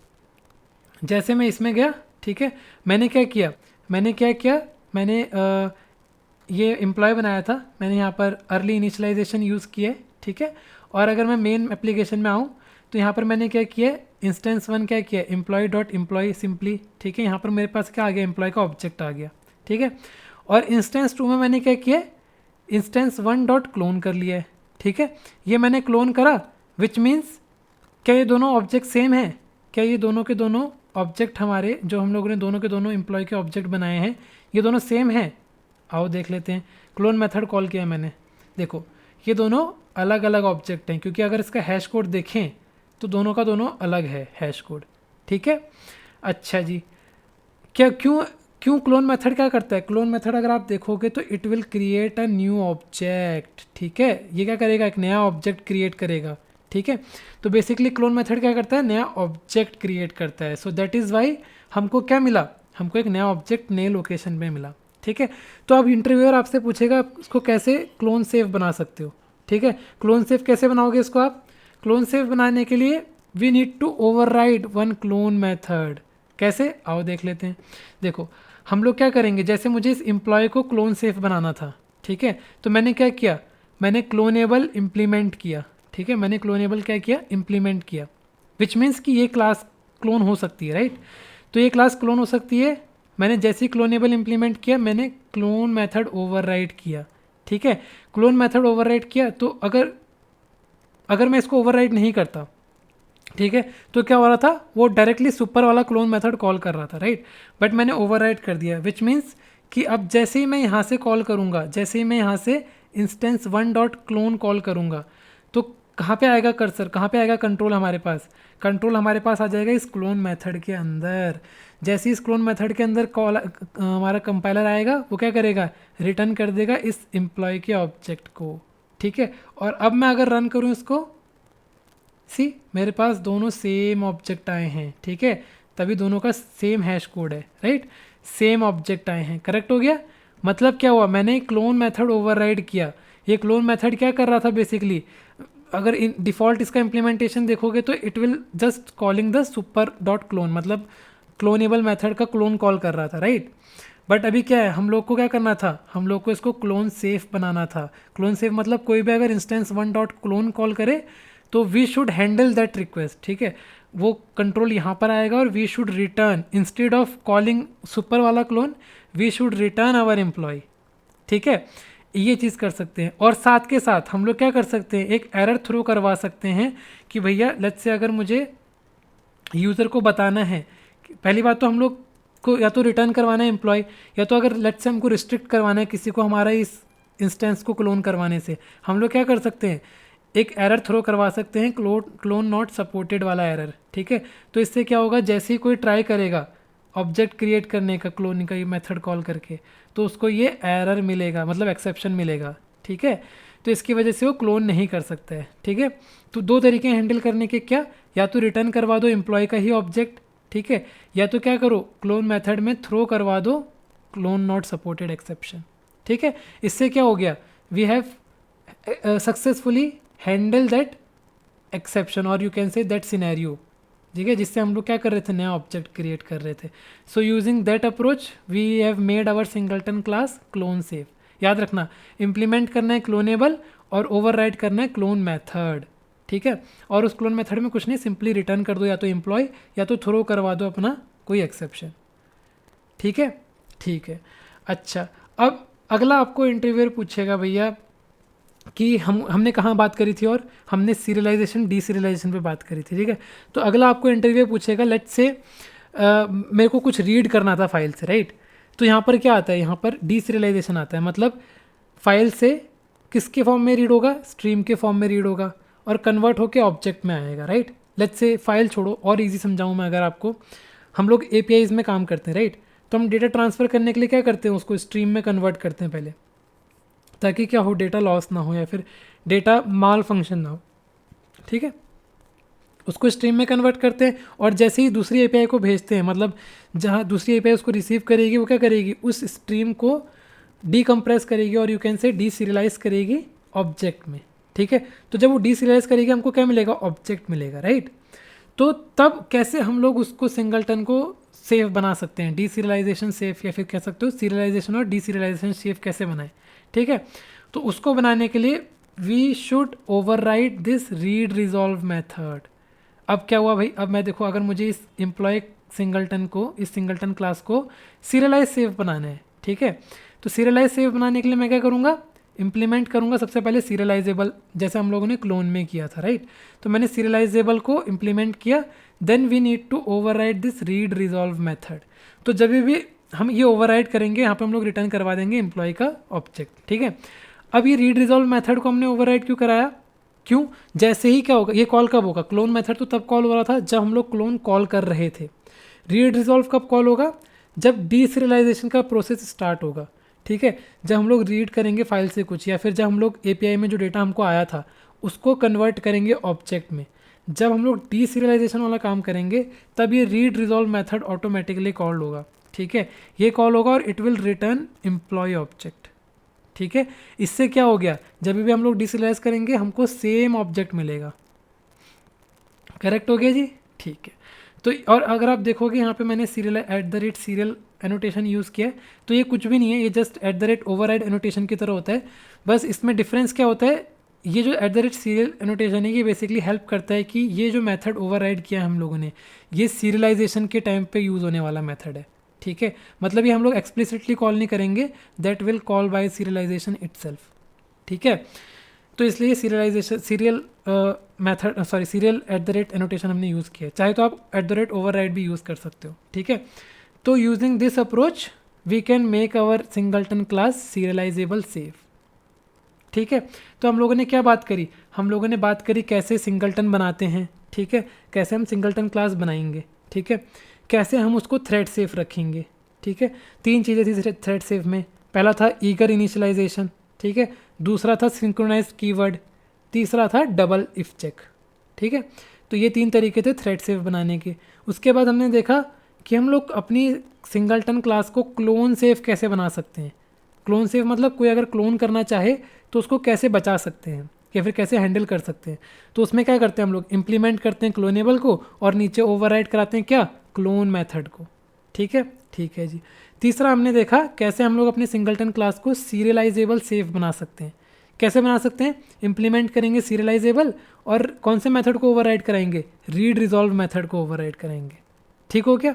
जैसे मैं इसमें गया, ठीक है, मैंने क्या किया, मैंने ये एम्प्लॉय बनाया था, मैंने यहाँ पर अर्ली इनिशियलाइजेशन यूज़ किया है, ठीक है। और अगर मैं मेन एप्लीकेशन में आऊँ तो यहाँ पर मैंने क्या किया, इंस्टेंस वन क्या किया, एम्प्लॉय डॉट एम्प्लॉय सिंपली, ठीक है। यहाँ पर मेरे पास क्या आ गया, एम्प्लॉय का ऑब्जेक्ट आ गया, ठीक है। और इंस्टेंस टू में मैंने क्या किया, इंस्टेंस वन डॉट क्लोन कर लिया है, ठीक है। ये मैंने क्लोन करा, विच मीन्स क्या ये दोनों ऑब्जेक्ट सेम हैं, क्या ये दोनों के दोनों ऑब्जेक्ट हमारे जो हम लोगों ने दोनों के दोनों एम्प्लॉय के ऑब्जेक्ट बनाए हैं, ये दोनों सेम हैं। आओ देख लेते हैं। क्लोन मेथड कॉल किया मैंने, देखो ये दोनों अलग अलग ऑब्जेक्ट हैं, क्योंकि अगर इसका हैश कोड देखें तो दोनों का दोनों अलग है हैश कोड, ठीक है। अच्छा जी, क्या क्यों क्यों क्लोन मेथड क्या करता है, क्लोन मेथड अगर आप देखोगे तो it will create a new object, ठीक है। ये क्या करेगा, एक नया ऑब्जेक्ट क्रिएट करेगा, ठीक है। तो बेसिकली क्लोन मेथड क्या करता है, नया ऑब्जेक्ट क्रिएट करता है। सो दैट इज़ वाई हमको क्या मिला, हमको एक नया ऑब्जेक्ट नए लोकेशन पे मिला, ठीक है। तो अब इंटरव्यूअर आपसे पूछेगा उसको कैसे क्लोन सेफ बना सकते हो, ठीक है। क्लोन सेफ कैसे बनाओगे इसको आप, क्लोन सेफ बनाने के लिए we need to override one clone method. कैसे, आओ देख लेते हैं। देखो हम लोग क्या करेंगे, जैसे मुझे इस एम्प्लॉय को क्लोन सेफ बनाना था, ठीक है, तो मैंने क्या किया, मैंने क्लोनेबल इम्प्लीमेंट किया, ठीक है। मैंने क्लोनेबल क्या किया, इम्प्लीमेंट किया, विच मीन्स कि ये क्लास क्लोन हो सकती है, राइट। तो ये क्लास क्लोन हो सकती है। मैंने जैसे ही क्लोनेबल इम्प्लीमेंट किया, मैंने क्लोन मेथड ओवरराइड किया, ठीक है। क्लोन मेथड ओवरराइड किया, तो अगर मैं इसको ओवरराइड नहीं करता, ठीक है, तो क्या हो रहा था, वो डायरेक्टली सुपर वाला क्लोन मेथड कॉल कर रहा था, राइट। बट मैंने ओवरराइड कर दिया, विच मीन्स कि अब जैसे ही मैं यहाँ से कॉल करूँगा, जैसे ही मैं यहाँ से instance one dot clone call करूँगा, तो कहाँ पे आएगा कर्सर, कहाँ पे आएगा कंट्रोल, हमारे पास कंट्रोल हमारे पास आ जाएगा इस क्लोन मेथड के अंदर। जैसे इस क्लोन मेथड के अंदर कॉल हमारा कंपाइलर आएगा, वो क्या करेगा, रिटर्न कर देगा इस एम्प्लॉय के ऑब्जेक्ट को, ठीक है। और अब मैं अगर रन करूँ इसको, सी मेरे पास दोनों सेम ऑब्जेक्ट आए हैं, ठीक है, तभी दोनों का सेम हैश कोड है, राइट। सेम ऑब्जेक्ट आए हैं, करेक्ट हो गया। मतलब क्या हुआ, मैंने क्लोन मेथड ओवरराइड किया। ये क्लोन मेथड क्या कर रहा था बेसिकली, अगर इन डिफ़ॉल्ट इसका इम्प्लीमेंटेशन देखोगे तो it will just calling the super dot clone, मतलब क्लोनेबल मेथड का क्लोन कॉल कर रहा था, राइट। बट अभी क्या है, हम लोग को क्या करना था, हम लोग को इसको क्लोन सेफ बनाना था। क्लोन सेफ मतलब कोई भी अगर instance one dot clone call करे तो we should handle that request, ठीक है। वो कंट्रोल यहाँ पर आएगा और we should return, instead of calling super वाला clone, we should return our employ, ठीक है। ये चीज़ कर सकते हैं। और साथ के साथ हम लोग क्या कर सकते हैं, एक एरर थ्रो करवा सकते हैं कि भैया लेट्स से अगर मुझे यूज़र को बताना है, पहली बात तो हम लोग को या तो रिटर्न करवाना है एम्प्लॉय, या तो अगर लेट्स से हमको रिस्ट्रिक्ट करवाना है किसी को हमारा इस इंस्टेंस को क्लोन करवाने से, हम लोग क्या कर सकते हैं, एक एरर थ्रो करवा सकते हैं, क्लोन नॉट सपोर्टेड वाला एरर, ठीक है। तो इससे क्या होगा, जैसे ही कोई ट्राई करेगा ऑब्जेक्ट क्रिएट करने का क्लोन का ये मेथड कॉल करके, तो उसको ये एरर मिलेगा, मतलब एक्सेप्शन मिलेगा, ठीक है। तो इसकी वजह से वो क्लोन नहीं कर सकता है, ठीक है। तो दो तरीके हैंडल करने के, क्या, या तो रिटर्न करवा दो एम्प्लॉय का ही ऑब्जेक्ट, ठीक है, या तो क्या करो, क्लोन मेथड में थ्रो करवा दो क्लोन नॉट सपोर्टेड एक्सेप्शन, ठीक है। इससे क्या हो गया, we have successfully handle that exception, और you can see that scenario, ठीक है, जिससे हम लोग क्या कर रहे थे, नया ऑब्जेक्ट क्रिएट कर रहे थे। So using that approach we have made our singleton class clone safe. याद रखना, इम्प्लीमेंट करना है क्लोनेबल और ओवरराइड करना है क्लोन मेथड, ठीक है। और उस क्लोन मेथड में कुछ नहीं, सिंपली रिटर्न कर दो या तो एम्प्लॉय या तो थ्रो करवा दो अपना कोई एक्सेप्शन, ठीक है, ठीक है। अच्छा, अब अगला आपको इंटरव्यूअर पूछेगा भैया कि हमने कहाँ बात करी थी, और हमने सीरियलाइजेशन डीसीरियलाइजेशन पे बात करी थी, ठीक है। तो अगला आपको इंटरव्यू पूछेगा, लेट्स से मेरे को कुछ रीड करना था फाइल से, राइट। तो यहाँ पर क्या आता है, यहाँ पर डीसीरियलाइजेशन आता है, मतलब फाइल से किसके फॉर्म में रीड होगा, स्ट्रीम के फॉर्म में रीड होगा और कन्वर्ट होकर ऑब्जेक्ट में आएगा, राइट। लेट्स से फाइल छोड़ो, और ईजी समझाऊँ मैं अगर आपको, हम लोग APIs में काम करते हैं, राइट। तो हम डेटा ट्रांसफ़र करने के लिए क्या करते हैं, उसको स्ट्रीम में कन्वर्ट करते हैं पहले, ताकि क्या हो, डेटा लॉस ना हो या फिर डेटा माल फंक्शन ना हो, ठीक है। उसको स्ट्रीम में कन्वर्ट करते हैं और जैसे ही दूसरी एपीआई को भेजते हैं, मतलब जहाँ दूसरी एपीआई उसको रिसीव करेगी वो क्या करेगी, उस स्ट्रीम को डीकम्प्रेस करेगी और यू कैन से डीसीरियलाइज करेगी ऑब्जेक्ट में, ठीक है। तो जब वो डीसीरियलाइज करेगी हमको क्या मिलेगा, ऑब्जेक्ट मिलेगा, राइट। तो तब कैसे हम लोग उसको सिंगलटन को सेफ बना सकते हैं, डीसीरियलाइजेशन सेफ, या फिर कह सकते हो सीरियलाइजेशन और डीसीरियलाइजेशन सेफ कैसे बनाए, ठीक है। तो उसको बनाने के लिए we should overwrite this read resolve method. अब क्या हुआ भाई, अब मैं देखो अगर मुझे इस एम्प्लॉय सिंगलटन को, इस सिंगलटन क्लास को सीरियलाइज सेफ बनाना है, ठीक है। तो सीरियलाइज सेफ बनाने के लिए मैं क्या करूँगा, इम्प्लीमेंट करूँगा सबसे पहले सीरियलाइजेबल, जैसे हम लोगों ने क्लोन में किया था, राइट। तो मैंने सीरियलाइजेबल को इम्प्लीमेंट किया, then we need to overwrite this read resolve method. तो जब भी हम ये ओवरराइट करेंगे, यहाँ पे हम लोग रिटर्न करवा देंगे एम्प्लॉय का ऑब्जेक्ट, ठीक है। अब ये रीड रिजॉल्व मेथड को हमने ओवरराइट क्यों कराया, क्यों, जैसे ही क्या होगा, ये कॉल कब होगा, क्लोन मेथड तो तब कॉल हो रहा था जब हम लोग क्लोन कॉल कर रहे थे। रीड रिजॉल्व कब कॉल होगा, जब डीसीरियलाइजेशन का प्रोसेस स्टार्ट होगा, ठीक है। जब हम लोग रीड करेंगे फाइल से कुछ, या फिर जब हम लोग एपीआई में जो डेटा हमको आया था उसको कन्वर्ट करेंगे ऑब्जेक्ट में, जब हम लोग डीसीरियलाइजेशन वाला काम करेंगे तब ये read resolve method automatically called होगा, ठीक है। ये कॉल होगा और it will return employ object, ठीक है। इससे क्या हो गया, जब भी हम लोग डीसीरियलाइज करेंगे हमको सेम ऑब्जेक्ट मिलेगा, करेक्ट हो गया जी, ठीक है। तो और अगर आप देखोगे यहाँ पे मैंने सीरियल @ सीरियल एनोटेशन यूज़ किया है, तो ये कुछ भी नहीं है, ये जस्ट @ ओवरराइड एनोटेशन की तरह होता है। बस इसमें डिफरेंस क्या होता है, ये जो @ सीरियल एनोटेशन है ये बेसिकली हेल्प करता है कि ये जो मेथड ओवरराइड किया है हम लोगों ने, ये सीरियलाइजेशन के टाइम पे यूज़ होने वाला मेथड है, ठीक है। मतलब ये हम लोग एक्सप्लिसिटली कॉल नहीं करेंगे, that will call by serialization itself, ठीक है। तो इसलिए सीरियल मेथड सीरियल @ एनोटेशन हमने यूज़ किया है, चाहे तो आप @ ओवरराइड भी यूज़ कर सकते हो, ठीक है। तो using this approach we can make our singleton class serializable safe, ठीक है। तो हम लोगों ने क्या बात करी, हम लोगों ने बात करी कैसे सिंगलटन बनाते हैं, ठीक है, कैसे हम सिंगलटन क्लास बनाएंगे, ठीक है, कैसे हम उसको थ्रेड सेफ रखेंगे, ठीक है। 3 चीज़ें थी थ्रेड सेफ में, पहला था ईगर इनिशियलाइजेशन, ठीक है, दूसरा था सिंक्रोनाइज कीवर्ड, तीसरा था डबल इफ चेक, ठीक है। तो ये 3 तरीके थे थ्रेड सेफ बनाने के। उसके बाद हमने देखा कि हम लोग अपनी सिंगलटन क्लास को क्लोन सेफ कैसे बना सकते हैं। क्लोन सेफ मतलब कोई अगर क्लोन करना चाहे तो उसको कैसे बचा सकते हैं या फिर कैसे हैंडल कर सकते हैं। तो उसमें क्या करते हैं हम लोग, इम्प्लीमेंट करते हैं क्लोनेबल को और नीचे ओवरराइड कराते हैं क्या, क्लोन मेथड को, ठीक है जी। तीसरा हमने देखा कैसे हम लोग अपने सिंगलटन क्लास को सीरियलाइजेबल सेफ बना सकते हैं। कैसे बना सकते हैं, इम्प्लीमेंट करेंगे सीरियलाइजेबल और कौन से मेथड को ओवरराइड कराएंगे, रीड रिजॉल्व मेथड को ओवरराइड कराएंगे, ठीक हो क्या।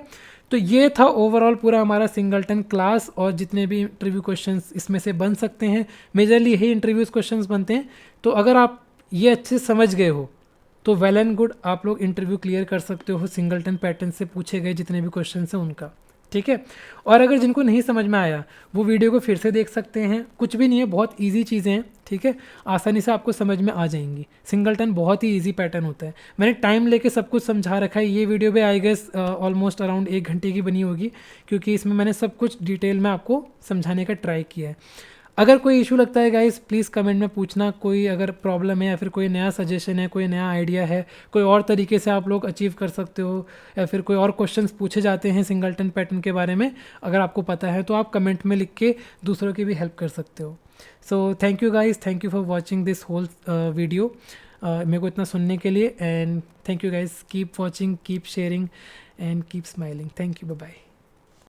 तो ये था ओवरऑल पूरा हमारा सिंगलटन क्लास और जितने भी इंटरव्यू क्वेश्चंस इसमें से बन सकते हैं, मेजरली यही इंटरव्यूज़ क्वेश्चंस बनते हैं। तो अगर आप ये अच्छे से समझ गए हो तो वेल एंड गुड, आप लोग इंटरव्यू क्लियर कर सकते हो सिंगलटन पैटर्न से पूछे गए जितने भी क्वेश्चन हैं उनका, ठीक है। और अगर जिनको नहीं समझ में आया वो वीडियो को फिर से देख सकते हैं, कुछ भी नहीं है, बहुत इजी चीज़ें हैं, ठीक है, आसानी से आपको समझ में आ जाएंगी। सिंगलटन बहुत ही इजी पैटर्न होता है, मैंने टाइम लेके सब कुछ समझा रखा है। ये वीडियो भी आई गेस ऑलमोस्ट अराउंड 1 घंटे की बनी होगी, क्योंकि इसमें मैंने सब कुछ डिटेल में आपको समझाने का ट्राई किया है। अगर कोई इशू लगता है गाइस प्लीज़ कमेंट में पूछना, कोई अगर प्रॉब्लम है या फिर कोई नया सजेशन है, कोई नया आइडिया है, कोई और तरीके से आप लोग अचीव कर सकते हो, या फिर कोई और क्वेश्चंस पूछे जाते हैं सिंगलटन पैटर्न के बारे में, अगर आपको पता है तो आप कमेंट में लिख के दूसरों की भी हेल्प कर सकते हो। So thank you guys, thank you for watching this whole video, मेरे को इतना सुनने के लिए, and thank you guys, keep watching, keep sharing and keep smiling. Thank you, bye bye.